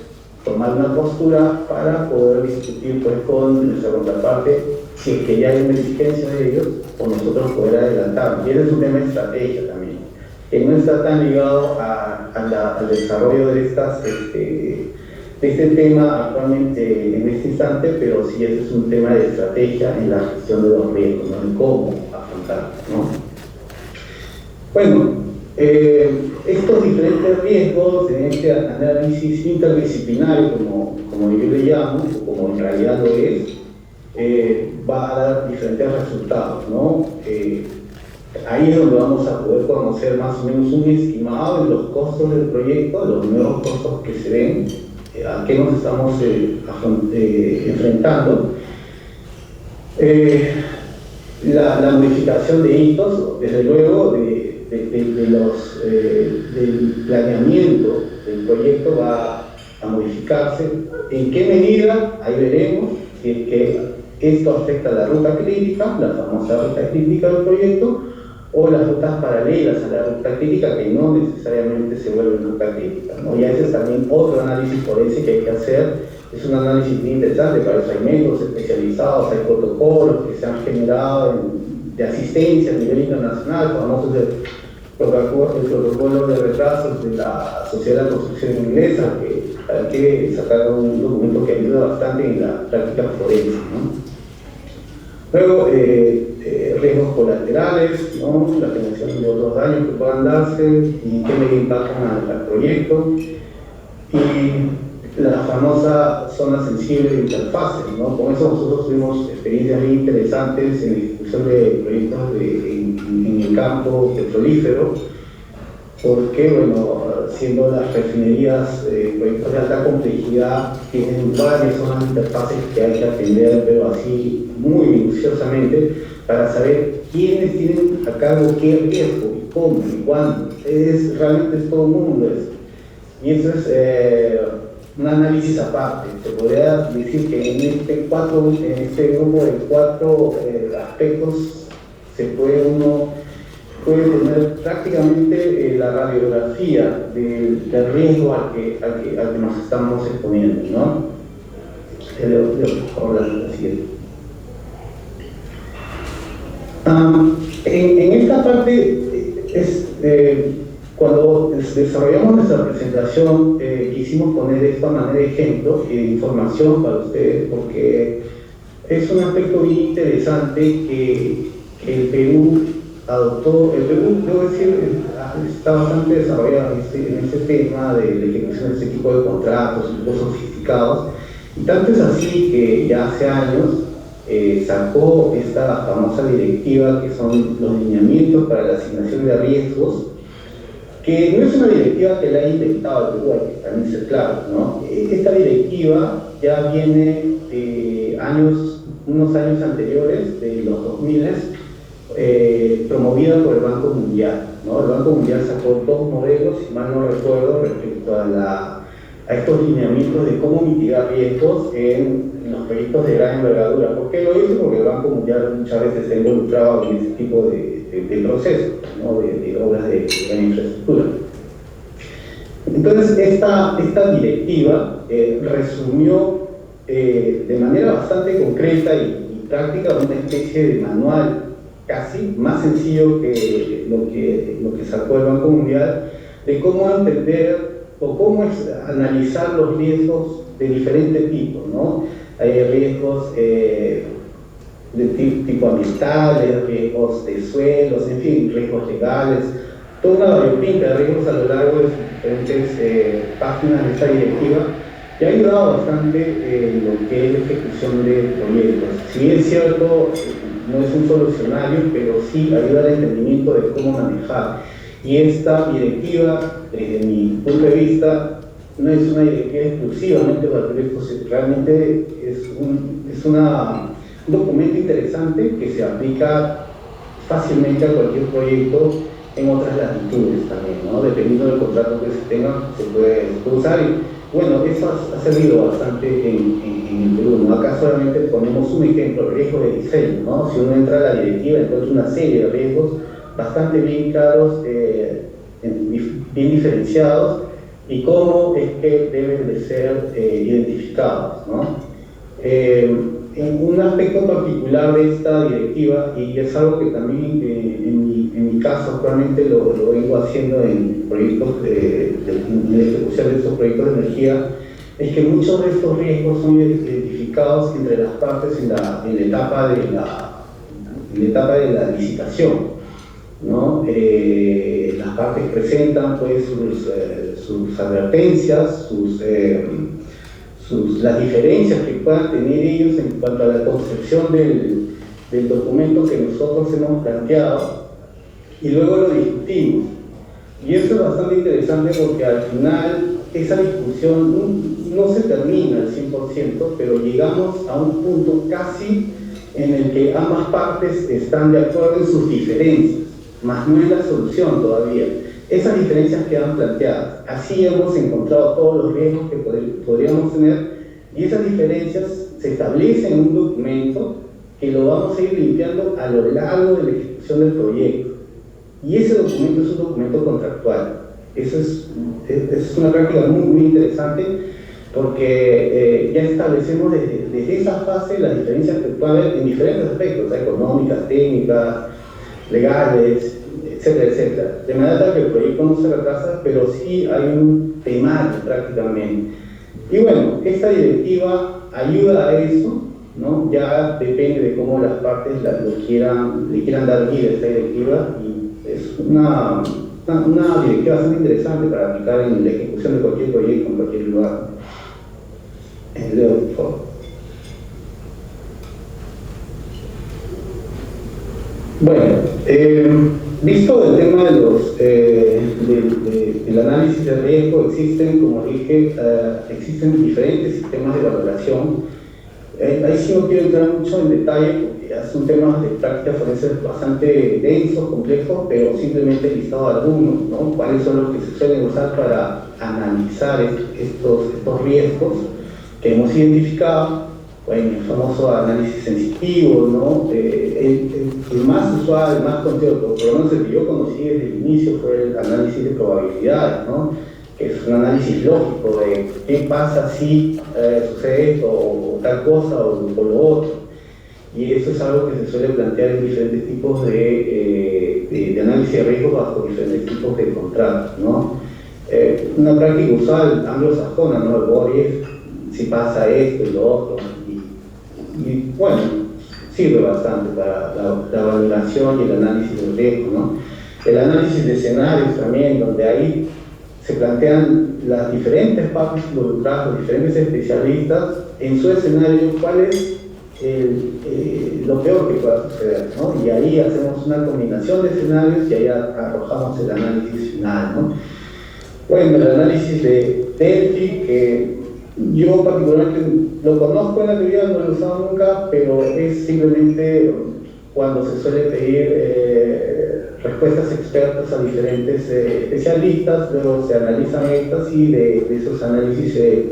tomar una postura para poder discutir pues, con nuestra contraparte si es que ya hay una exigencia de ellos o nosotros poder adelantarnos. Y ese es un tema de estrategia también, que no está tan ligado al desarrollo de este tema actualmente en este instante, pero sí ese es un tema de estrategia en la gestión de los riesgos, ¿no? En cómo afrontarlos, ¿no? Bueno, estos diferentes riesgos en este análisis interdisciplinario, como yo le llamo, o como en realidad lo es, va a dar diferentes resultados, ¿no? Ahí es donde vamos a poder conocer más o menos un estimado de los costos del proyecto, de los nuevos costos que se ven, a qué nos estamos enfrentando. La modificación de hitos, desde luego, del planeamiento del proyecto va a modificarse. ¿En qué medida? Ahí veremos si es que esto afecta a la ruta crítica, la famosa ruta crítica del proyecto, o las rutas paralelas a la ruta crítica que no necesariamente se vuelven ruta crítica, ¿no? Y ese es también otro análisis forense que hay que hacer. Es un análisis muy interesante para los segmentos especializados, hay protocolos que se han generado de asistencia a nivel internacional, famosos el protocolo de retrasos de la Sociedad de la Construcción Inglesa, que hay que sacar un documento que ayuda bastante en la práctica forense, ¿no? Luego, riesgos colaterales, ¿no? La generación de otros daños que puedan darse y en qué medida impactan al proyecto. Y la famosa zona sensible de interfaces, ¿no? Con eso nosotros tuvimos experiencias muy interesantes en la ejecución de proyectos en el campo petrolífero, porque, bueno, siendo las refinerías proyectos de alta complejidad, tienen varias zonas de interfaces que hay que atender, pero así muy minuciosamente, para saber quiénes tienen a cargo qué riesgo, y cómo, y cuándo. Realmente es todo un mundo eso. Y eso es un análisis aparte. Se podría decir que en este grupo de cuatro aspectos puede tener prácticamente la radiografía del riesgo al que nos estamos exponiendo, ¿no? La siguiente. En esta parte cuando desarrollamos nuestra presentación quisimos poner esto a manera de ejemplo y de información para ustedes, porque es un aspecto bien interesante que el Perú adoptó. El Perú, debo decir, está bastante desarrollado en este tema de la ejecución de este tipo de contratos, muy sofisticados, y tanto es así que ya hace años sacó esta famosa directiva que son los lineamientos para la asignación de riesgos, que no es una directiva que la haya inventado el Perú, hay que también ser claro, ¿no? Esta directiva ya viene de unos años anteriores, de los 2000, promovida por el Banco Mundial, ¿no? El Banco Mundial sacó dos modelos, si mal no recuerdo, respecto a estos lineamientos de cómo mitigar riesgos en los proyectos de gran envergadura. ¿Por qué lo hizo? Porque el Banco Mundial muchas veces está involucrado en ese tipo de procesos, ¿no? de obras de gran infraestructura. Entonces, esta directiva resumió de manera bastante concreta y práctica una especie de manual casi más sencillo que lo que sacó el Banco Mundial, de cómo entender o cómo analizar los riesgos de diferentes tipos, ¿no? hay riesgos de tipo ambientales, riesgos de suelos, en fin, riesgos legales, toda una variopinta de riesgos a lo largo de sus diferentes páginas de esta directiva, que ha ayudado bastante en lo que es la ejecución de proyectos. Si bien es cierto, no es un solucionario, pero sí ayuda al entendimiento de cómo manejar. Y esta directiva, desde mi punto de vista, no es una directiva exclusivamente para proyectos, realmente es un documento interesante que se aplica fácilmente a cualquier proyecto en otras latitudes también, ¿no? Dependiendo del contrato que se tenga, se puede usar. Y bueno, eso ha servido bastante en el Perú, ¿no? Acá solamente ponemos un ejemplo, riesgo de diseño, ¿no? Si uno entra a la directiva, encuentra una serie de riesgos bastante bien claros, bien diferenciados, y cómo es que deben de ser identificados, ¿no? En un aspecto particular de esta directiva, y es algo que también en mi caso actualmente lo vengo haciendo en proyectos de ejecución de estos proyectos de energía, es que muchos de estos riesgos son identificados entre las partes en la etapa de la licitación, ¿no? Las partes presentan pues sus advertencias, las diferencias que puedan tener ellos en cuanto a la concepción del documento que nosotros hemos planteado, y luego lo discutimos. Y eso es bastante interesante porque al final esa discusión no se termina al 100%, pero llegamos a un punto casi en el que ambas partes están de acuerdo en sus diferencias, más no en la solución todavía. Esas diferencias quedan planteadas. Así hemos encontrado todos los riesgos que podríamos tener, y esas diferencias se establecen en un documento que lo vamos a ir limpiando a lo largo de la ejecución del proyecto. Y ese documento es un documento contractual. Eso es una práctica muy interesante, porque ya establecemos desde esa fase las diferencias que puede haber en diferentes aspectos, económicas, técnicas, legales, etcétera, etcétera. De manera tal que el proyecto no se retrasa, pero sí hay un temario prácticamente. Y bueno, esta directiva ayuda a eso, ¿no? Ya depende de cómo las partes le quieran dar vida a esta directiva, y es una directiva bastante interesante para aplicar en la ejecución de cualquier proyecto en cualquier lugar. Leo, por favor. Bueno, visto el tema del análisis de riesgo, como dije, existen diferentes sistemas de valoración. Ahí sí no quiero entrar mucho en detalle porque son temas de práctica forense bastante densos, complejos, pero simplemente he listado algunos, ¿no? Cuáles son los que se suelen usar para analizar estos riesgos que hemos identificado. Bueno, el famoso análisis sensitivo, ¿no? El más usual, el más conocido, por lo menos el que yo conocí desde el inicio, fue el análisis de probabilidades, ¿no? Que es un análisis lógico de qué pasa si sucede esto o tal cosa o lo otro. Y eso es algo que se suele plantear en diferentes tipos de análisis de riesgos bajo diferentes tipos de contratos, ¿no? Una práctica usual anglosajona, ¿no? El Boris, si pasa esto y lo otro. Y bueno, sirve bastante para la valoración y el análisis del riesgo, ¿no? El análisis de escenarios también, donde ahí se plantean las diferentes partes involucradas, los diferentes especialistas en su escenario, cuál es lo peor que pueda suceder, ¿no? Y ahí hacemos una combinación de escenarios y ahí arrojamos el análisis final, ¿no? Bueno, el análisis de Delphi, que yo particularmente lo conozco en la teoría, no lo he usado nunca, pero es simplemente cuando se suele pedir respuestas expertas a diferentes especialistas, luego se analizan estas y de esos análisis se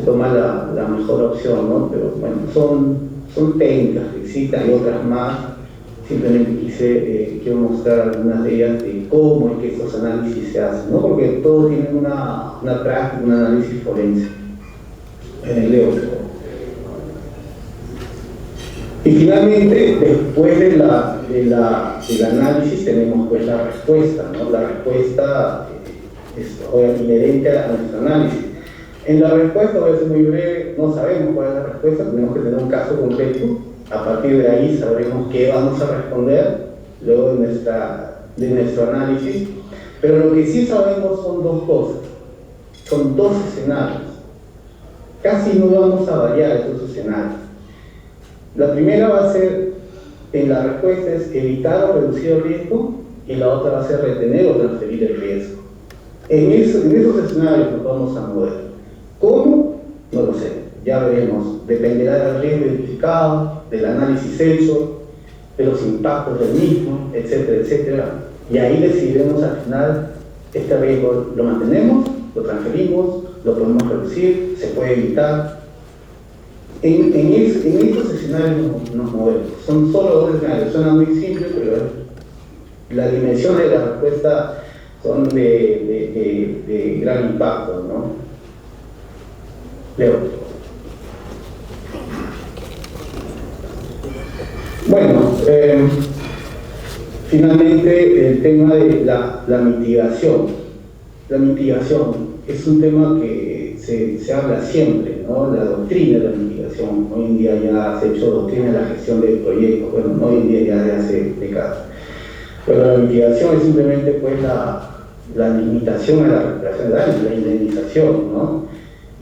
toma la mejor opción, ¿no? Pero bueno, son técnicas que existen, hay otras más. Simplemente quiero mostrar algunas de ellas de cómo es que estos análisis se hacen, ¿no? Porque todos tienen una práctica, un análisis forense. Leo. Y finalmente, después del análisis, tenemos pues la respuesta, ¿no? La respuesta es inherente a nuestro análisis. En la respuesta, voy a ser muy breve, no sabemos cuál es la respuesta, tenemos que tener un caso concreto, a partir de ahí sabremos qué vamos a responder, luego de nuestro análisis, pero lo que sí sabemos son dos cosas, son dos escenarios, casi no vamos a variar estos escenarios. La primera va a ser, en la respuesta es evitar o reducir el riesgo, y la otra va a ser retener o transferir el riesgo. En esos escenarios nos vamos a mover. ¿Cómo? No lo sé, ya veremos. Dependerá del riesgo identificado, del análisis hecho, de los impactos del mismo, etcétera, etcétera. Y ahí decidiremos al final, este riesgo lo mantenemos, lo transferimos, lo podemos reducir, se puede evitar. En estos escenarios nos movemos. Son solo dos escenarios, suena muy simple, pero las dimensiones de la respuesta son de gran impacto, ¿no? Leo. Bueno, finalmente el tema de la mitigación. La mitigación es un tema que se habla siempre, ¿no? La doctrina de la mitigación. Hoy en día ya se ha hecho doctrina de la gestión de proyectos, bueno, hoy en día ya de hace décadas. Pero la mitigación es simplemente pues la limitación a la recuperación de daños, la indemnización, ¿no?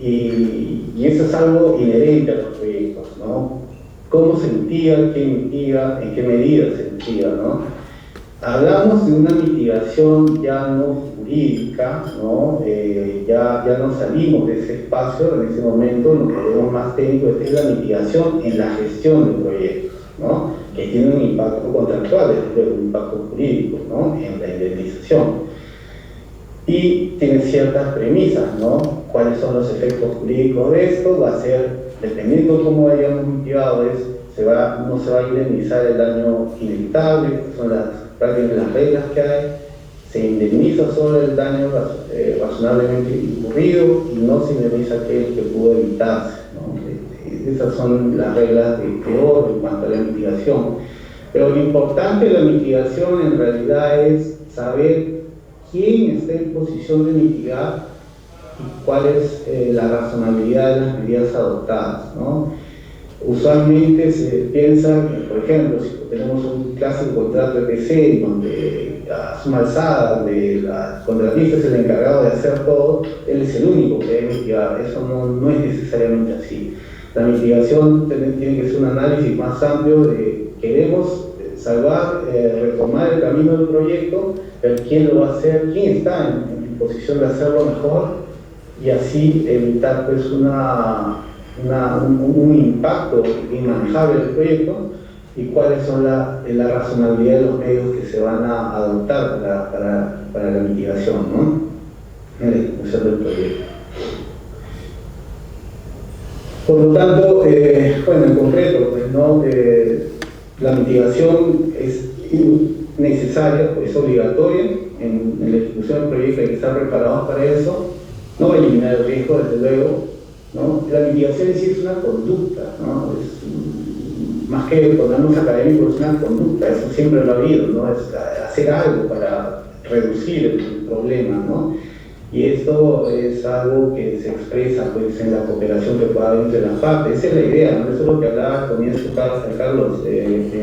Y eso es algo inherente a los proyectos, ¿no? ¿Cómo se mitiga? ¿Quién mitiga? ¿En qué medida se mitiga, no? Hablamos de una mitigación ya no jurídica, ¿no? Ya no salimos de ese espacio en ese momento, lo que vemos más técnico es la mitigación en la gestión de proyectos, ¿no? Que tiene un impacto contractual, es un impacto jurídico, ¿no? En la indemnización. Y tiene ciertas premisas, ¿no? ¿Cuáles son los efectos jurídicos de esto? Va a ser, dependiendo de cómo hayamos mitigado, no se va a indemnizar el daño inevitable, son prácticamente las reglas que hay, se indemniza solo el daño razonablemente incurrido y no se indemniza aquel que pudo evitarse, ¿no? Esas son las reglas de oro en cuanto a la mitigación. Pero lo importante de la mitigación en realidad es saber quién está en posición de mitigar y cuál es la razonabilidad de las medidas adoptadas, ¿no? Usualmente se piensa que, por ejemplo, si tenemos un clásico contrato EPC donde a suma alzada, donde el contratista es el encargado de hacer todo, él es el único que debe mitigar. Eso no es necesariamente así. La mitigación tiene que ser un análisis más amplio de queremos salvar, retomar el camino del proyecto, pero quién lo va a hacer, quién está en posición de hacerlo mejor y así evitar pues un impacto inmanejable del proyecto y cuáles son la razonabilidad de los medios que se van a adoptar para la mitigación, ¿no? En la ejecución del proyecto. Por lo tanto, bueno, en concreto, pues, ¿no? La mitigación es necesaria, es obligatoria en la ejecución del proyecto, hay que estar preparados para eso, no eliminar el riesgo, desde luego, ¿no? La mitigación en sí es una conducta, ¿no? Es, más que ponernos académicos, es una conducta, eso siempre lo ha habido, ¿no? Es hacer algo para reducir el problema, ¿no? Y esto es algo que se expresa pues, en la cooperación que puede haber entre las partes. Esa es la idea, ¿no? Eso es lo que hablaba al comienzo Carlos de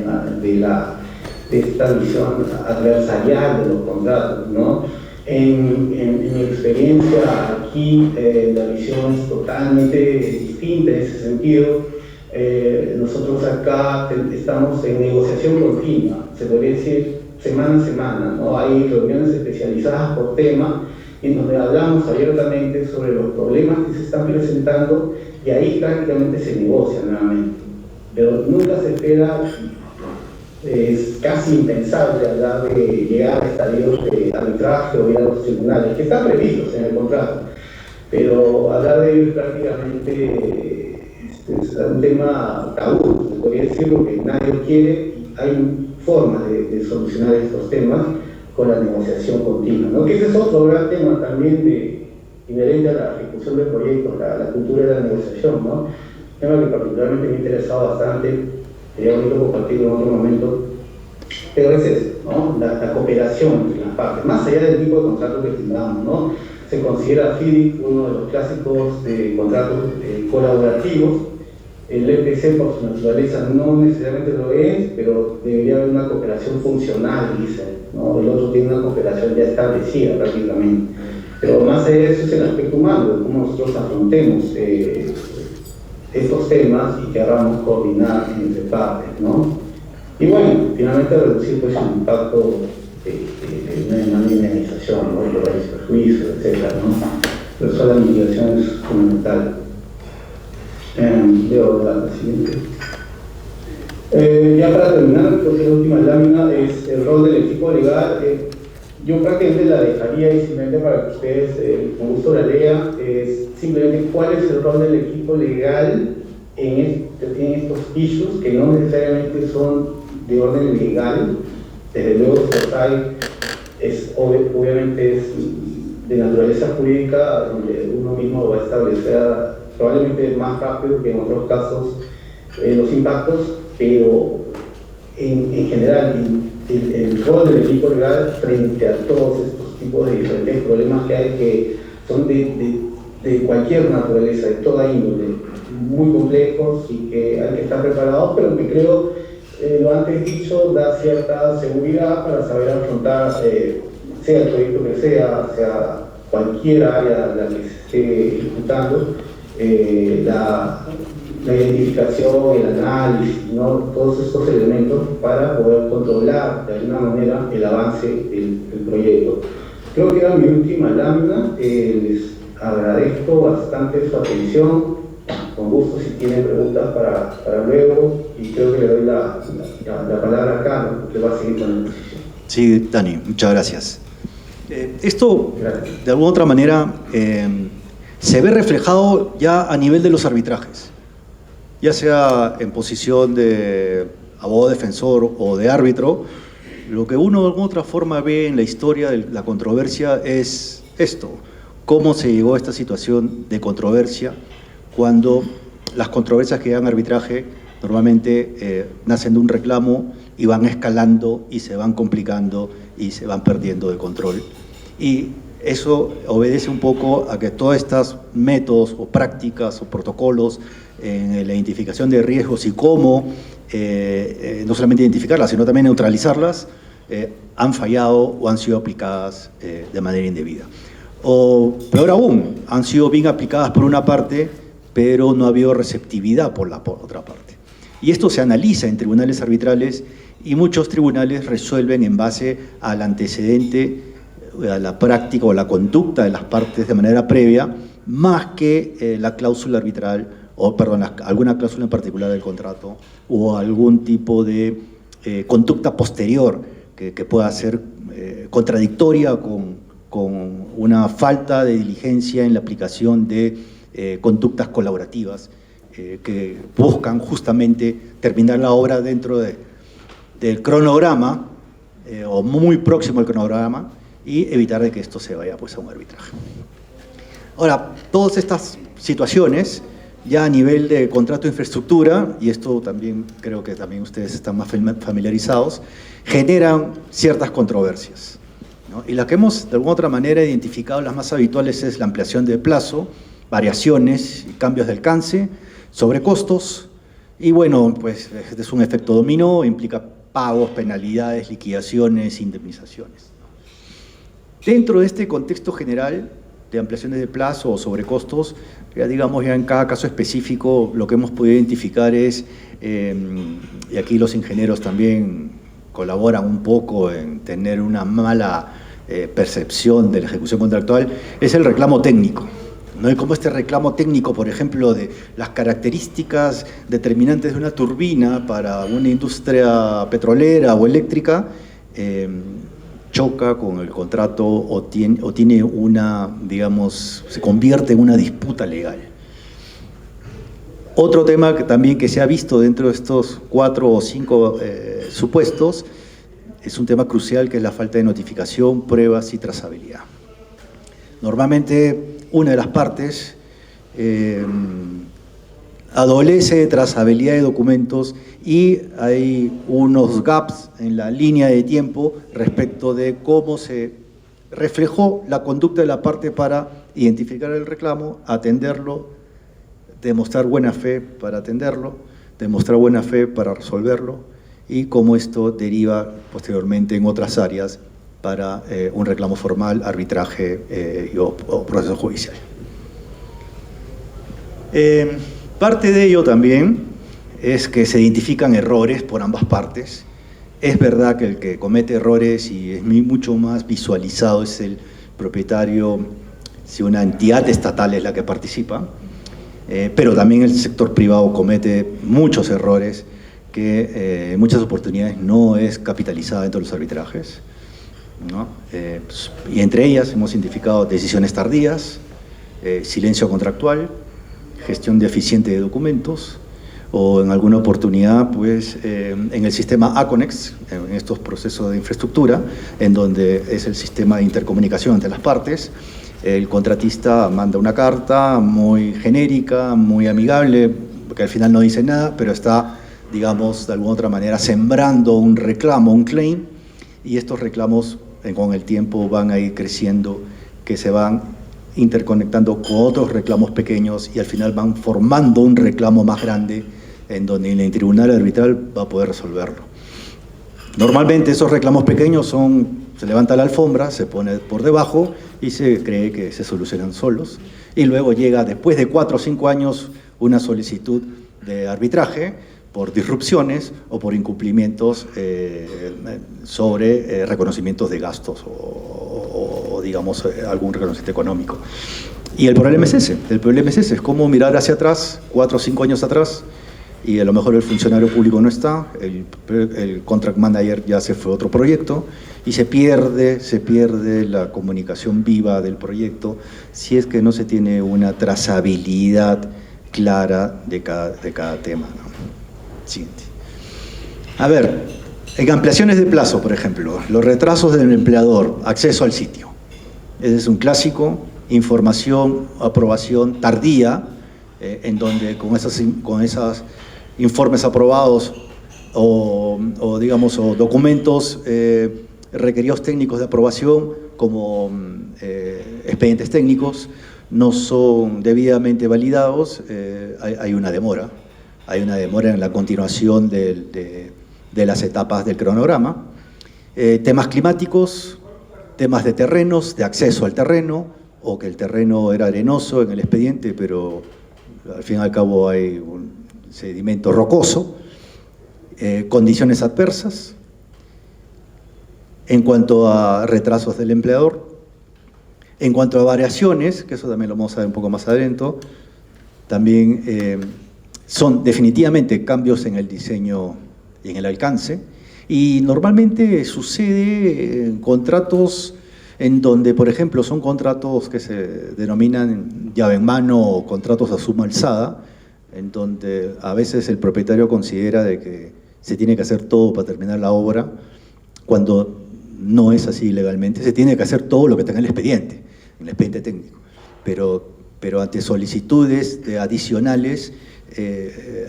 esta visión adversarial de los contratos, ¿no? En mi experiencia aquí, la visión es totalmente distinta en ese sentido. Nosotros acá estamos en negociación continua, se podría decir semana a semana, ¿no? Hay reuniones especializadas por tema en donde hablamos abiertamente sobre los problemas que se están presentando y ahí prácticamente se negocia nuevamente. Pero nunca se espera, es casi impensable hablar de llegar a estadios de arbitraje o ir a los tribunales, que están previstos en el contrato, pero hablar de ellos prácticamente es un tema tabú, se podría decir, porque nadie lo quiere y hay formas de solucionar estos temas con la negociación continua, ¿no? Que ese es otro gran tema también inherente a la ejecución de proyectos, la cultura de la negociación, ¿no? Un tema que particularmente me ha interesado bastante, sería bonito compartirlo en otro momento, pero es eso, ¿no? La cooperación entre las partes, más allá del tipo de contrato que tengamos, ¿no? se considera FIDIC uno de los clásicos de contratos colaborativos. El EPC por su naturaleza no necesariamente lo es, pero debería haber una cooperación funcional, dicen, ¿no? El otro tiene una cooperación ya establecida prácticamente. Pero más allá de eso es el aspecto humano, cómo nosotros afrontemos estos temas y queramos coordinar entre partes, ¿no? Y bueno, finalmente reducir pues, el impacto de una indemnización, ¿no? Por el perjuicio, etc., ¿no? Por eso la mitigación es fundamental. Leo la siguiente. Ya para terminar, porque la última lámina es el rol del equipo legal. Yo prácticamente la dejaría y simplemente para que ustedes con gusto la lean, es simplemente cuál es el rol del equipo legal en estos issues que no necesariamente son de orden legal. Desde luego, obviamente es de naturaleza jurídica, donde uno mismo va a establecer probablemente más rápido que en otros casos los impactos, pero en general el rol del equipo legal frente a todos estos tipos de diferentes problemas que hay, que son de cualquier naturaleza, de toda índole, muy complejos y que hay que estar preparados, pero que creo, lo antes dicho, da cierta seguridad para saber afrontar, sea el proyecto que sea cualquier área la que se esté ejecutando, la identificación, el análisis, ¿no? Todos estos elementos para poder controlar de alguna manera el avance del proyecto. Creo que era mi última lámina. Les agradezco bastante su atención. Con gusto si tienen preguntas para luego, y creo que le doy la palabra a Carlos, que va a seguir con la exposición. Sí, Dani, muchas gracias. Esto, de alguna otra manera, se ve reflejado ya a nivel de los arbitrajes, ya sea en posición de abogado defensor o de árbitro. Lo que uno de alguna otra forma ve en la historia de la controversia es esto: cómo se llegó a esta situación de controversia, cuando las controversias que llegan a arbitraje normalmente nacen de un reclamo y van escalando y se van complicando y se van perdiendo de control. Y eso obedece un poco a que todos estos métodos o prácticas o protocolos en la identificación de riesgos y cómo no solamente identificarlas, sino también neutralizarlas, han fallado o han sido aplicadas de manera indebida. O peor aún, han sido bien aplicadas por una parte, pero no ha habido receptividad por otra parte. Y esto se analiza en tribunales arbitrales y muchos tribunales resuelven en base al antecedente, a la práctica o la conducta de las partes de manera previa, más que la cláusula arbitral, o perdón, alguna cláusula en particular del contrato o algún tipo de conducta posterior que pueda ser contradictoria con una falta de diligencia en la aplicación de conductas colaborativas que buscan justamente terminar la obra dentro del cronograma o muy próximo al cronograma y evitar de que esto se vaya pues, a un arbitraje. Ahora, todas estas situaciones ya a nivel de contrato de infraestructura, y esto también creo que también ustedes están más familiarizados, generan ciertas controversias, ¿no? Y la que hemos de alguna otra manera identificado, las más habituales, es la ampliación de plazo, variaciones y cambios de alcance, sobrecostos, y bueno, pues este es un efecto dominó, implica pagos, penalidades, liquidaciones, indemnizaciones. Dentro de este contexto general de ampliaciones de plazo o sobrecostos, ya digamos ya en cada caso específico lo que hemos podido identificar es, y aquí los ingenieros también colaboran un poco en tener una mala percepción de la ejecución contractual, es el reclamo técnico, ¿no? Y como este reclamo técnico, por ejemplo, de las características determinantes de una turbina para una industria petrolera o eléctrica, choca con el contrato o tiene una, digamos, se convierte en una disputa legal. Otro tema que también que se ha visto dentro de estos 4 o 5 supuestos es un tema crucial, que es la falta de notificación, pruebas y trazabilidad. Normalmente una de las partes adolece de trazabilidad de documentos y hay unos gaps en la línea de tiempo respecto de cómo se reflejó la conducta de la parte para identificar el reclamo, atenderlo, demostrar buena fe para atenderlo, demostrar buena fe para resolverlo y cómo esto deriva posteriormente en otras áreas para un reclamo formal, arbitraje o proceso judicial. Parte de ello también es que se identifican errores por ambas partes. Es verdad que el que comete errores y es mucho más visualizado es el propietario, si una entidad estatal es la que participa, pero también el sector privado comete muchos errores que en muchas oportunidades no es capitalizada dentro de los arbitrajes, ¿no? Y entre ellas hemos identificado decisiones tardías, silencio contractual, gestión deficiente de documentos, o en alguna oportunidad, pues, en el sistema ACONEX, en estos procesos de infraestructura, en donde es el sistema de intercomunicación entre las partes, el contratista manda una carta muy genérica, muy amigable, que al final no dice nada, pero está, digamos, de alguna otra manera sembrando un reclamo, un claim, y estos reclamos con el tiempo van a ir creciendo, que se van interconectando con otros reclamos pequeños y al final van formando un reclamo más grande en donde el tribunal arbitral va a poder resolverlo. Normalmente esos reclamos pequeños se levanta la alfombra, se pone por debajo y se cree que se solucionan solos. Y luego llega, después de 4 o 5 años, una solicitud de arbitraje por disrupciones o por incumplimientos sobre reconocimientos de gastos o digamos, algún reconocimiento económico. Y el problema es ese, es cómo mirar hacia atrás, 4 o 5 años atrás, y a lo mejor el funcionario público no está, el contract manager ya se fue a otro proyecto, y se pierde la comunicación viva del proyecto si es que no se tiene una trazabilidad clara de cada tema, ¿no? Siguiente. A ver, en ampliaciones de plazo, por ejemplo, los retrasos del empleador, acceso al sitio. Ese es un clásico, información, aprobación tardía, en donde con esos informes aprobados o documentos requeridos técnicos de aprobación como expedientes técnicos no son debidamente validados, hay una demora. Hay una demora en la continuación de las etapas del cronograma. Temas climáticos, temas de terrenos, de acceso al terreno, o que el terreno era arenoso en el expediente, pero al fin y al cabo hay un sedimento rocoso. Condiciones adversas. En cuanto a retrasos del empleador, en cuanto a variaciones, que eso también lo vamos a ver un poco más adentro, también son definitivamente cambios en el diseño y en el alcance, y normalmente sucede en contratos en donde, por ejemplo, son contratos que se denominan llave en mano o contratos a suma alzada, en donde a veces el propietario considera de que se tiene que hacer todo para terminar la obra, cuando no es así legalmente. Se tiene que hacer todo lo que tenga en el expediente técnico, pero ante solicitudes adicionales,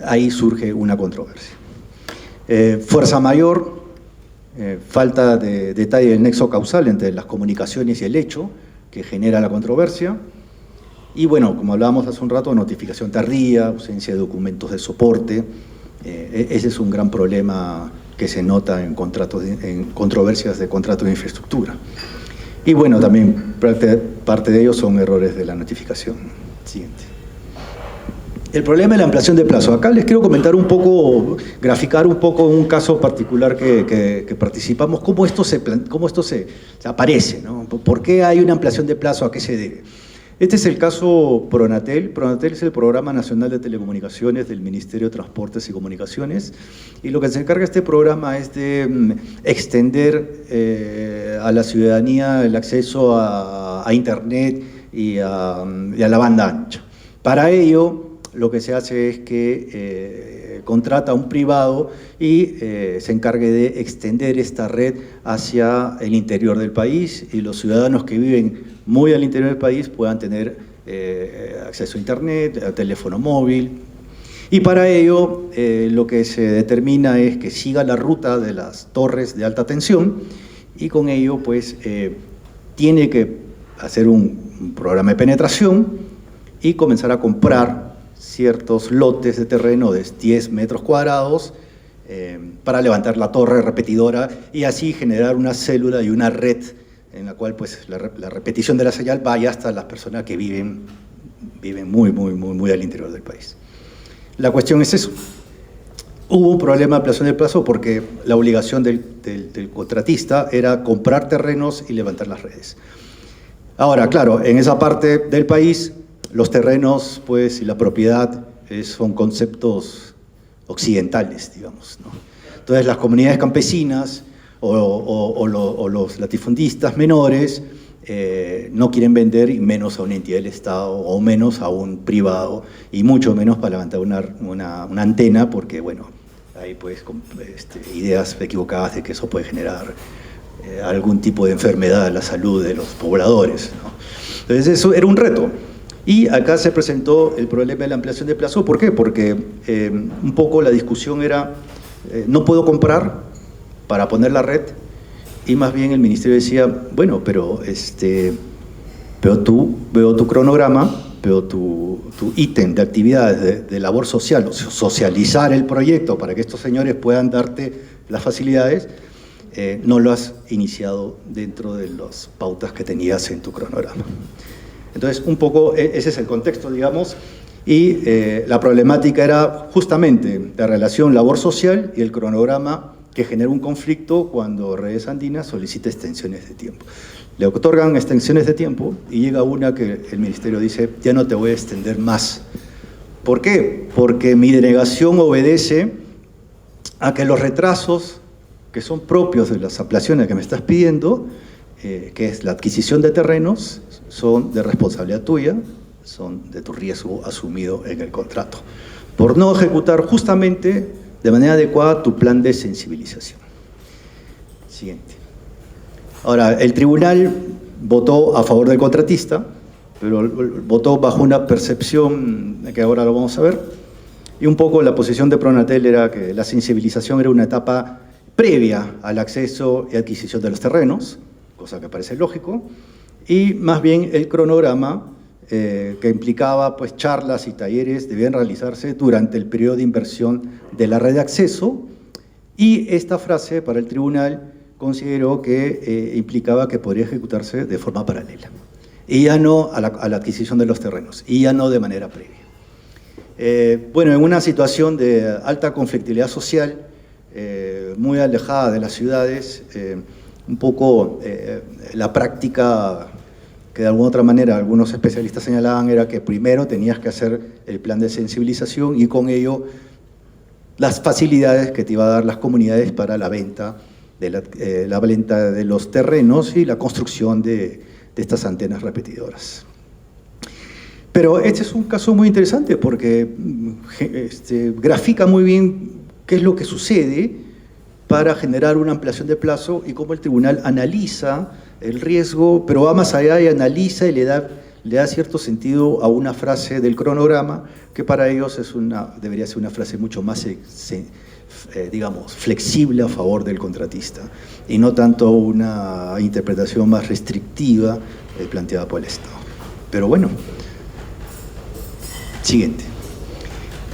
ahí surge una controversia. Fuerza mayor, falta de detalle del nexo causal entre las comunicaciones y el hecho que genera la controversia. Y bueno, como hablábamos hace un rato, notificación tardía, ausencia de documentos de soporte. Ese es un gran problema que se nota en controversias de contratos de infraestructura. Y bueno, también parte de ellos son errores de la notificación. Siguiente. El problema de la ampliación de plazo. Acá les quiero comentar un poco, graficar un poco un caso particular que participamos, cómo esto se aparece, ¿no? ¿Por qué hay una ampliación de plazo? ¿A qué se debe? Este es el caso Pronatel. Pronatel es el Programa Nacional de Telecomunicaciones del Ministerio de Transportes y Comunicaciones, y lo que se encarga este programa es de extender a la ciudadanía el acceso a Internet y a la banda ancha. Para ello, lo que se hace es que contrata a un privado y se encargue de extender esta red hacia el interior del país, y los ciudadanos que viven muy al interior del país puedan tener acceso a Internet, a teléfono móvil. Y para ello lo que se determina es que siga la ruta de las torres de alta tensión, y con ello pues tiene que hacer un programa de penetración y comenzar a comprar ciertos lotes de terreno de 10 metros cuadrados para levantar la torre repetidora y así generar una célula y una red en la cual pues, la repetición de la señal vaya hasta las personas que viven muy al interior del país. La cuestión es eso. Hubo un problema de ampliación del plazo porque la obligación del contratista era comprar terrenos y levantar las redes. Ahora, claro, en esa parte del país, los terrenos pues, y la propiedad son conceptos occidentales, digamos, ¿no? Entonces, las comunidades campesinas o los latifundistas menores no quieren vender, y menos a una entidad del Estado, o menos a un privado, y mucho menos para levantar una antena, porque, bueno, hay pues ideas equivocadas de que eso puede generar algún tipo de enfermedad a la salud de los pobladores, ¿no? Entonces, eso era un reto. Y acá se presentó el problema de la ampliación de plazo. ¿Por qué? Porque un poco la discusión era, no puedo comprar para poner la red, y más bien el ministerio decía, bueno, pero veo tu cronograma, veo tu ítem de actividades de labor social, socializar el proyecto para que estos señores puedan darte las facilidades, no lo has iniciado dentro de las pautas que tenías en tu cronograma. Entonces, un poco ese es el contexto, digamos, y la problemática era justamente la relación labor social y el cronograma que genera un conflicto cuando Redes Andinas solicita extensiones de tiempo. Le otorgan extensiones de tiempo y llega una que el ministerio dice, ya no te voy a extender más. ¿Por qué? Porque mi denegación obedece a que los retrasos que son propios de las ampliaciones que me estás pidiendo, que es la adquisición de terrenos, son de responsabilidad tuya, son de tu riesgo asumido en el contrato, por no ejecutar justamente de manera adecuada tu plan de sensibilización. Siguiente. Ahora, el tribunal votó a favor del contratista, pero votó bajo una percepción que ahora lo vamos a ver, y un poco la posición de Pronatel era que la sensibilización era una etapa previa al acceso y adquisición de los terrenos, cosa que parece lógico, y más bien el cronograma que implicaba pues, charlas y talleres debían realizarse durante el periodo de inversión de la red de acceso, y esta frase para el tribunal consideró que implicaba que podría ejecutarse de forma paralela, y ya no a la adquisición de los terrenos, y ya no de manera previa. Bueno, en una situación de alta conflictividad social, muy alejada de las ciudades, un poco la práctica que de alguna otra manera algunos especialistas señalaban era que primero tenías que hacer el plan de sensibilización y con ello las facilidades que te iba a dar las comunidades para la venta de los terrenos y la construcción de estas antenas repetidoras. Pero este es un caso muy interesante porque grafica muy bien qué es lo que sucede para generar una ampliación de plazo y cómo el tribunal analiza el riesgo, pero va más allá y analiza y le da cierto sentido a una frase del cronograma que para ellos debería ser una frase mucho más, digamos, flexible a favor del contratista y no tanto una interpretación más restrictiva planteada por el Estado. Pero bueno, siguiente.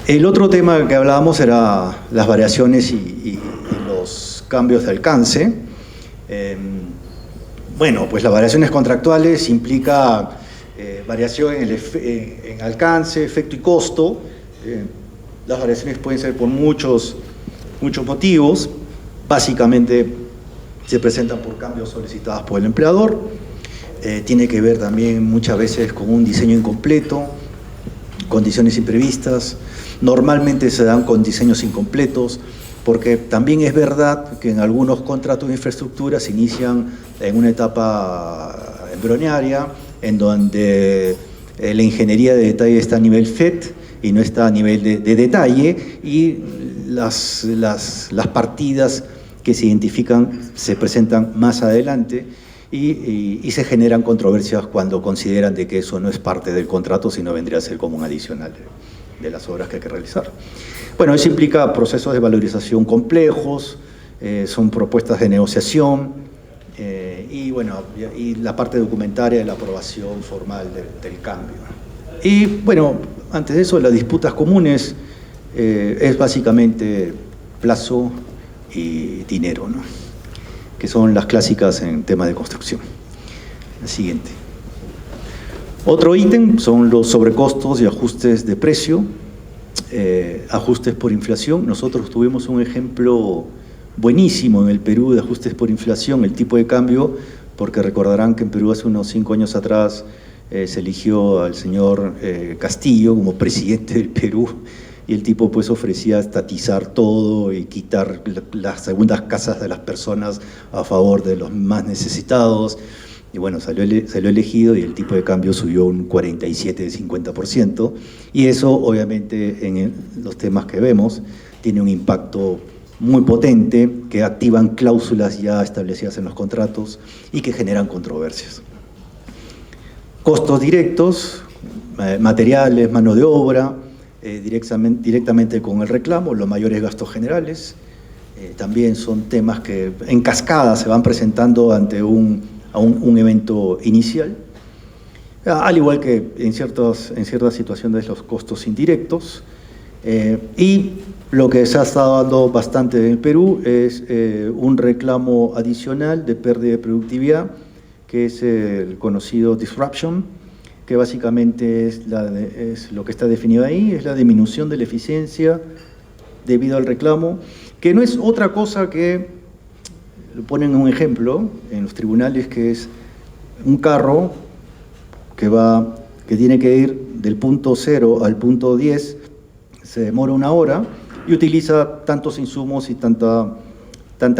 El otro tema que hablábamos era las variaciones y los cambios de alcance. Bueno, pues las variaciones contractuales implica variación en alcance, efecto y costo. Las variaciones pueden ser por muchos motivos. Básicamente se presentan por cambios solicitados por el empleador. Tiene que ver también muchas veces con un diseño incompleto, condiciones imprevistas. Normalmente se dan con diseños incompletos, porque también es verdad que en algunos contratos de infraestructura se inician en una etapa embrionaria, en donde la ingeniería de detalle está a nivel FET y no está a nivel de detalle, y las partidas que se identifican se presentan más adelante y se generan controversias cuando consideran de que eso no es parte del contrato, sino vendría a ser como un adicional de las obras que hay que realizar. Bueno, eso implica procesos de valorización complejos, son propuestas de negociación y bueno, y la parte documentaria de la aprobación formal del cambio. Y bueno, antes de eso, las disputas comunes es básicamente plazo y dinero, ¿no? Que son las clásicas en temas de construcción. El siguiente. Otro ítem son los sobrecostos y ajustes de precio, ajustes por inflación. Nosotros tuvimos un ejemplo buenísimo en el Perú de ajustes por inflación, el tipo de cambio, porque recordarán que en Perú hace unos 5 años atrás se eligió al señor Castillo como presidente del Perú, y el tipo pues ofrecía estatizar todo y quitar las segundas casas de las personas a favor de los más necesitados. Y bueno, salió elegido y el tipo de cambio subió un 47-50%, y eso obviamente en los temas que vemos tiene un impacto muy potente, que activan cláusulas ya establecidas en los contratos y que generan controversias. Costos directos, materiales, mano de obra, directamente con el reclamo, los mayores gastos generales, también son temas que en cascada se van presentando ante un evento inicial, al igual que en ciertas situaciones los costos indirectos, y lo que se ha estado dando bastante en el Perú es un reclamo adicional de pérdida de productividad, que es el conocido disruption, que básicamente es lo que está definido ahí, es la disminución de la eficiencia debido al reclamo, que no es otra cosa que, lo ponen un ejemplo en los tribunales, que es un carro que tiene que ir del punto 0 al punto 10, se demora 1 hora y utiliza tantos insumos y tanta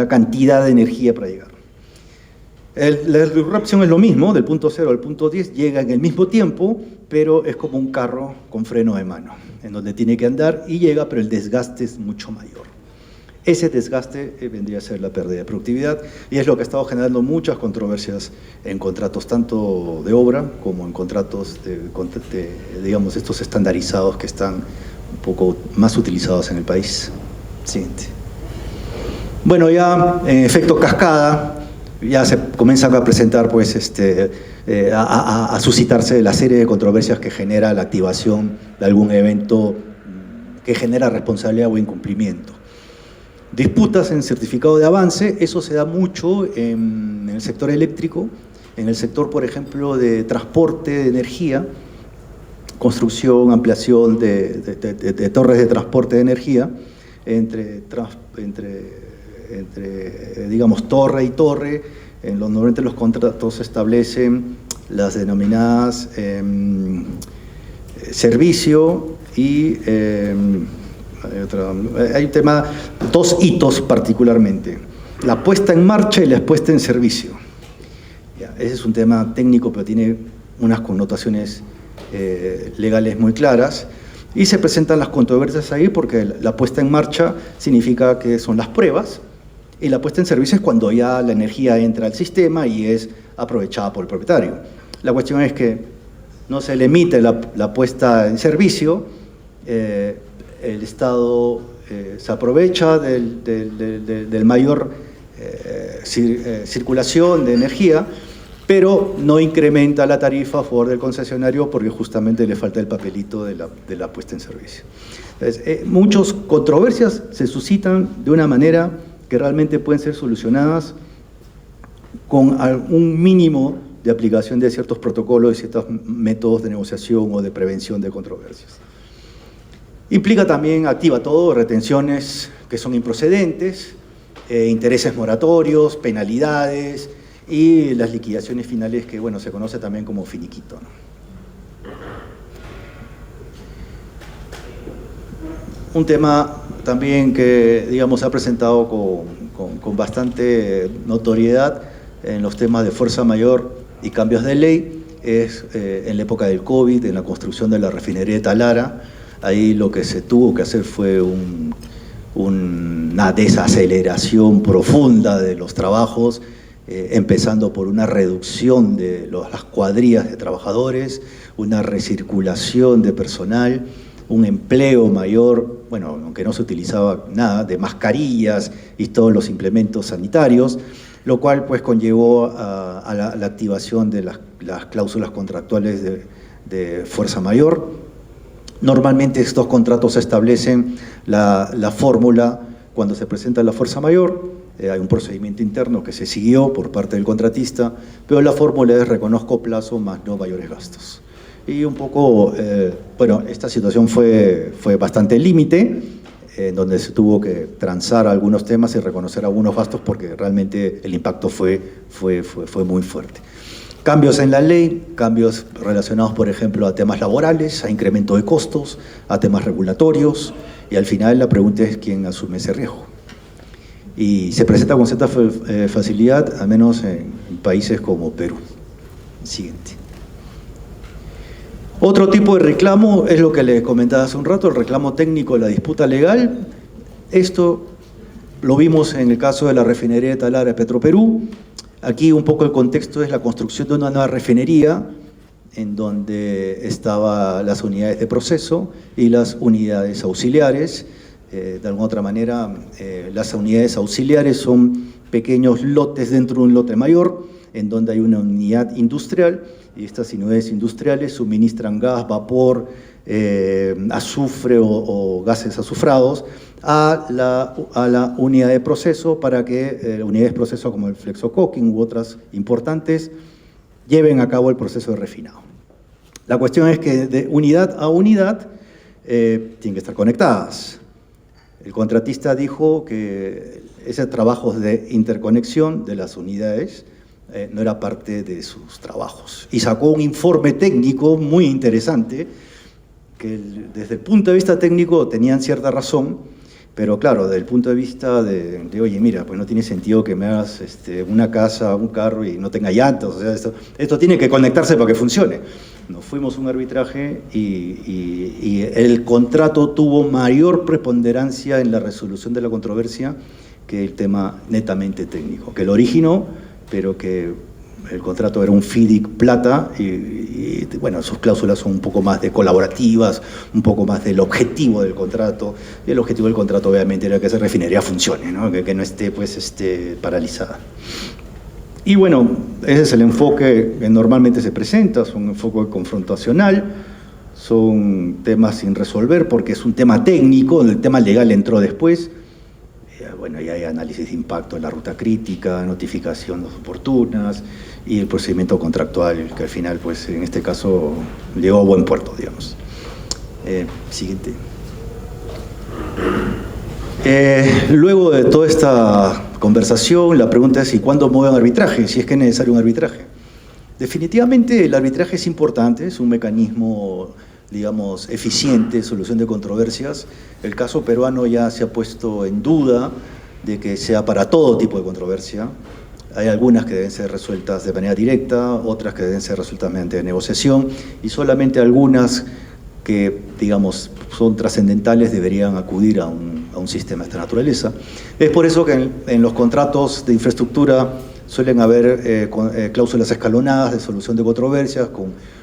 cantidad de energía para llegar. La disrupción es lo mismo, del punto 0 al punto 10 llega en el mismo tiempo, pero es como un carro con freno de mano, en donde tiene que andar y llega, pero el desgaste es mucho mayor. Ese desgaste vendría a ser la pérdida de productividad, y es lo que ha estado generando muchas controversias en contratos tanto de obra como en contratos digamos, estos estandarizados que están un poco más utilizados en el país. Siguiente. Bueno, ya en efecto cascada, ya se comienzan a presentar, pues, a suscitarse la serie de controversias que genera la activación de algún evento que genera responsabilidad o incumplimiento. Disputas en certificado de avance, eso se da mucho en el sector eléctrico, en el sector, por ejemplo, de transporte de energía, construcción, ampliación de torres de transporte de energía, entre digamos, torre y torre. Normalmente los contratos establecen las denominadas servicio y hay un tema, 2 hitos particularmente: la puesta en marcha y la puesta en servicio. Ese es un tema técnico, pero tiene unas connotaciones legales muy claras, y se presentan las controversias ahí porque la puesta en marcha significa que son las pruebas, y la puesta en servicio es cuando ya la energía entra al sistema y es aprovechada por el propietario. La cuestión es que no se le emite la puesta en servicio, el Estado se aprovecha del mayor circulación de energía, pero no incrementa la tarifa a favor del concesionario porque justamente le falta el papelito de la puesta en servicio. Entonces, muchas controversias se suscitan de una manera que realmente pueden ser solucionadas con un mínimo de aplicación de ciertos protocolos y ciertos métodos de negociación o de prevención de controversias. Implica también, activa todo, retenciones que son improcedentes, intereses moratorios, penalidades y las liquidaciones finales que, bueno, se conoce también como finiquito, ¿no? Un tema también que, digamos, se ha presentado con bastante notoriedad en los temas de fuerza mayor y cambios de ley es en la época del COVID, en la construcción de la refinería de Talara. Ahí lo que se tuvo que hacer fue una desaceleración profunda de los trabajos, empezando por una reducción de las cuadrillas de trabajadores, una recirculación de personal, un empleo mayor, bueno, aunque no se utilizaba nada, de mascarillas y todos los implementos sanitarios, lo cual pues conllevó a la activación de las cláusulas contractuales de fuerza mayor. Normalmente estos contratos establecen la fórmula cuando se presenta la fuerza mayor. Hay un procedimiento interno que se siguió por parte del contratista, pero la fórmula es reconozco plazo más no mayores gastos. Y un poco, bueno, esta situación fue bastante límite, en donde se tuvo que transar algunos temas y reconocer algunos gastos porque realmente el impacto fue muy fuerte. Cambios en la ley, cambios relacionados, por ejemplo, a temas laborales, a incremento de costos, a temas regulatorios, y al final la pregunta es quién asume ese riesgo. Y se presenta con cierta facilidad, al menos en países como Perú. Siguiente. Otro tipo de reclamo es lo que les comentaba hace un rato, el reclamo técnico de la disputa legal. Esto lo vimos en el caso de la refinería de Talara Petroperú. Aquí un poco el contexto es la construcción de una nueva refinería en donde estaban las unidades de proceso y las unidades auxiliares. De alguna otra manera, las unidades auxiliares son pequeños lotes dentro de un lote mayor, en donde hay una unidad industrial, y estas unidades industriales suministran gas, vapor, azufre o gases azufrados a la unidad de proceso para que unidades de proceso como el flexococking u otras importantes lleven a cabo el proceso de refinado. La cuestión es que de unidad a unidad tienen que estar conectadas. El contratista dijo que ese trabajo de interconexión de las unidades no era parte de sus trabajos. Y sacó un informe técnico muy interesante, que desde el punto de vista técnico tenían cierta razón, pero claro, desde el punto de vista de oye, mira, pues no tiene sentido que me hagas una casa, un carro y no tenga llantas, o sea, esto tiene que conectarse para que funcione. Nos fuimos a un arbitraje y el contrato tuvo mayor preponderancia en la resolución de la controversia que el tema netamente técnico, que lo originó, pero que el contrato era un FIDIC plata y bueno, sus cláusulas son un poco más de colaborativas, un poco más del objetivo del contrato, y el objetivo del contrato obviamente era que esa refinería funcione, ¿no? Que no esté pues paralizada. Y bueno, ese es el enfoque que normalmente se presenta, es un enfoque confrontacional, son temas sin resolver porque es un tema técnico, el tema legal entró después. Bueno, ya hay análisis de impacto en la ruta crítica, notificaciones oportunas y el procedimiento contractual que al final, pues en este caso, llegó a buen puerto, digamos. Siguiente. Luego de toda esta conversación, la pregunta es ¿y cuándo mueven arbitraje? Si es que es necesario un arbitraje. Definitivamente el arbitraje es importante, es un mecanismo, digamos, eficiente de solución de controversias. El caso peruano ya se ha puesto en duda de que sea para todo tipo de controversia. Hay algunas que deben ser resueltas de manera directa, otras que deben ser resueltas mediante negociación, y solamente algunas que, digamos, son trascendentales deberían acudir a un sistema de esta naturaleza. Es por eso que en los contratos de infraestructura suelen haber cláusulas escalonadas de solución de controversias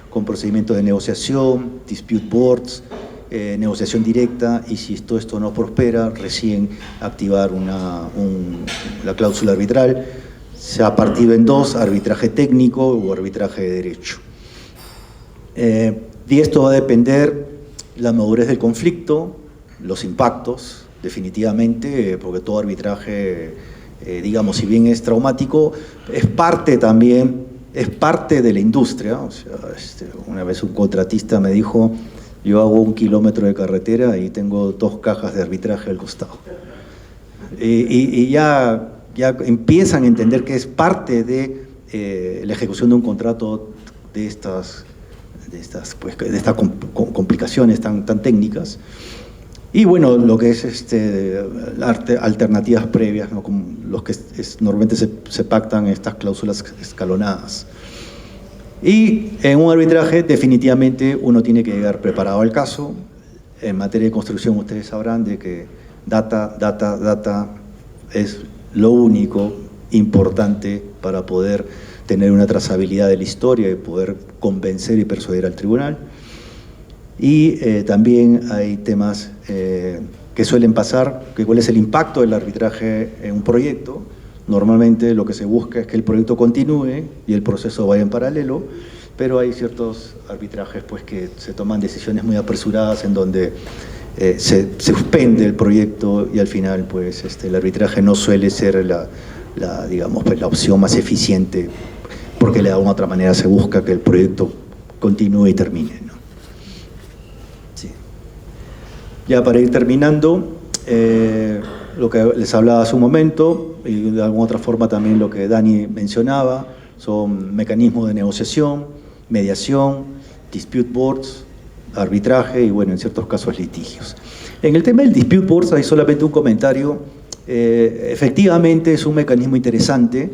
con procedimientos de negociación, dispute boards, negociación directa, y si todo esto no prospera, recién activar la cláusula arbitral. Se ha partido en dos, arbitraje técnico o arbitraje de derecho. Y esto va a depender la madurez del conflicto, los impactos, definitivamente, porque todo arbitraje, digamos, si bien es traumático, es parte también, es parte de la industria. O sea, una vez un contratista me dijo, yo hago 1 kilómetro de carretera y tengo 2 cajas de arbitraje al costado. Y ya empiezan a entender que es parte de la ejecución de un contrato de estas complicaciones tan técnicas. Y bueno, lo que es alternativas previas, ¿no? Como los que normalmente se pactan estas cláusulas escalonadas. Y en un arbitraje definitivamente uno tiene que llegar preparado al caso. En materia de construcción ustedes sabrán de que data es lo único importante para poder tener una trazabilidad de la historia y poder convencer y persuadir al tribunal. Y también hay temas que suelen pasar, que cuál es el impacto del arbitraje en un proyecto. Normalmente lo que se busca es que el proyecto continúe y el proceso vaya en paralelo, pero hay ciertos arbitrajes pues, que se toman decisiones muy apresuradas en donde se suspende el proyecto y al final pues, el arbitraje no suele ser digamos, pues, la opción más eficiente, porque de alguna otra manera se busca que el proyecto continúe y termine, ¿no? Sí. Ya para ir terminando, lo que les hablaba hace un momento, y de alguna otra forma también lo que Dani mencionaba, son mecanismos de negociación, mediación, dispute boards, arbitraje y, bueno, en ciertos casos litigios. En el tema del dispute boards hay solamente un comentario. Efectivamente es un mecanismo interesante.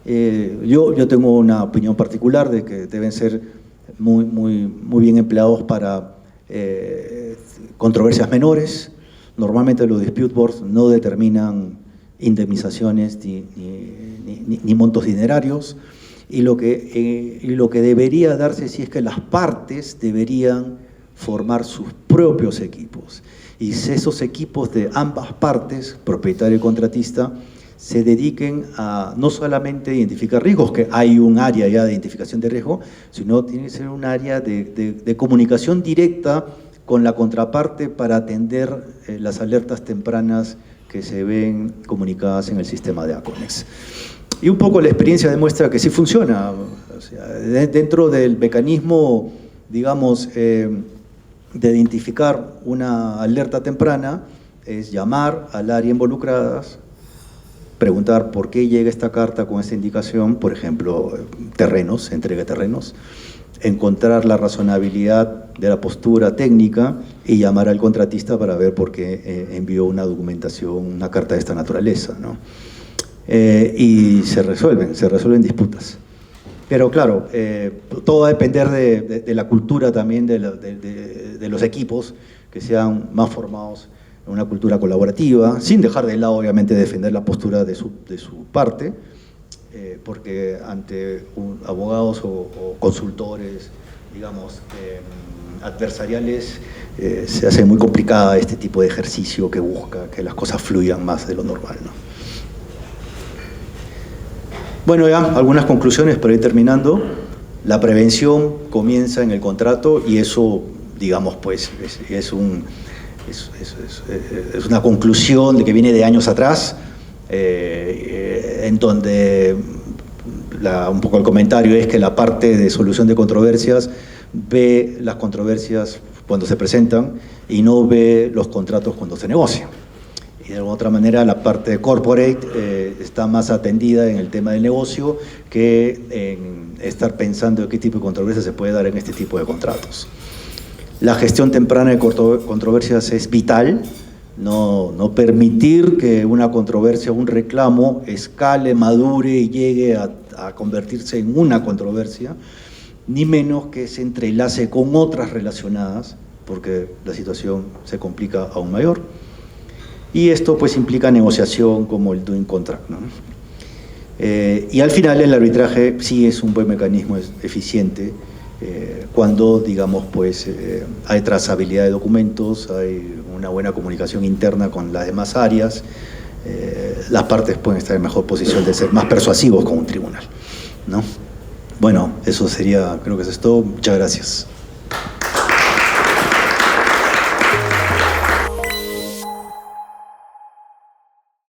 Yo tengo una opinión particular de que deben ser muy bien empleados para controversias menores. Normalmente los dispute boards no determinan indemnizaciones ni montos dinerarios, y lo que debería darse sí es que las partes deberían formar sus propios equipos, y esos equipos de ambas partes, propietario y contratista, se dediquen a no solamente identificar riesgos, que hay un área ya de identificación de riesgo, sino tiene que ser un área de comunicación directa con la contraparte para atender las alertas tempranas que se ven comunicadas en el sistema de Aconex. Y un poco la experiencia demuestra que sí funciona. O sea, dentro del mecanismo, digamos, de identificar una alerta temprana, es llamar al área involucradas, preguntar por qué llega esta carta con esta indicación, por ejemplo, terrenos, entrega de terrenos, encontrar la razonabilidad de la postura técnica y llamar al contratista para ver por qué envió una documentación, una carta de esta naturaleza, ¿no? Y se resuelven disputas. Pero claro, todo va a depender de la cultura también de los equipos, que sean más formados en una cultura colaborativa, sin dejar de lado obviamente defender la postura de su parte, porque ante abogados o consultores, digamos, adversariales, se hace muy complicada este tipo de ejercicio que busca que las cosas fluyan más de lo normal, ¿no? Bueno, ya algunas conclusiones para ir terminando. La prevención comienza en el contrato y eso, digamos, pues es una conclusión de que viene de años atrás, en donde un poco el comentario es que la parte de solución de controversias ve las controversias cuando se presentan y no ve los contratos cuando se negocian. Y de alguna otra manera la parte de corporate está más atendida en el tema del negocio que en estar pensando en qué tipo de controversia se puede dar en este tipo de contratos. La gestión temprana de controversias es vital, no permitir que una controversia, un reclamo escale, madure y llegue a convertirse en una controversia, ni menos que se entrelace con otras relacionadas, porque la situación se complica aún mayor. Y esto pues implica negociación como el doing contract, ¿no? Y al final el arbitraje sí es un buen mecanismo, es eficiente, cuando, digamos, pues hay trazabilidad de documentos, hay una buena comunicación interna con las demás áreas, las partes pueden estar en mejor posición de ser más persuasivos con un tribunal, ¿no? Bueno, eso sería, creo que eso es todo. Muchas gracias.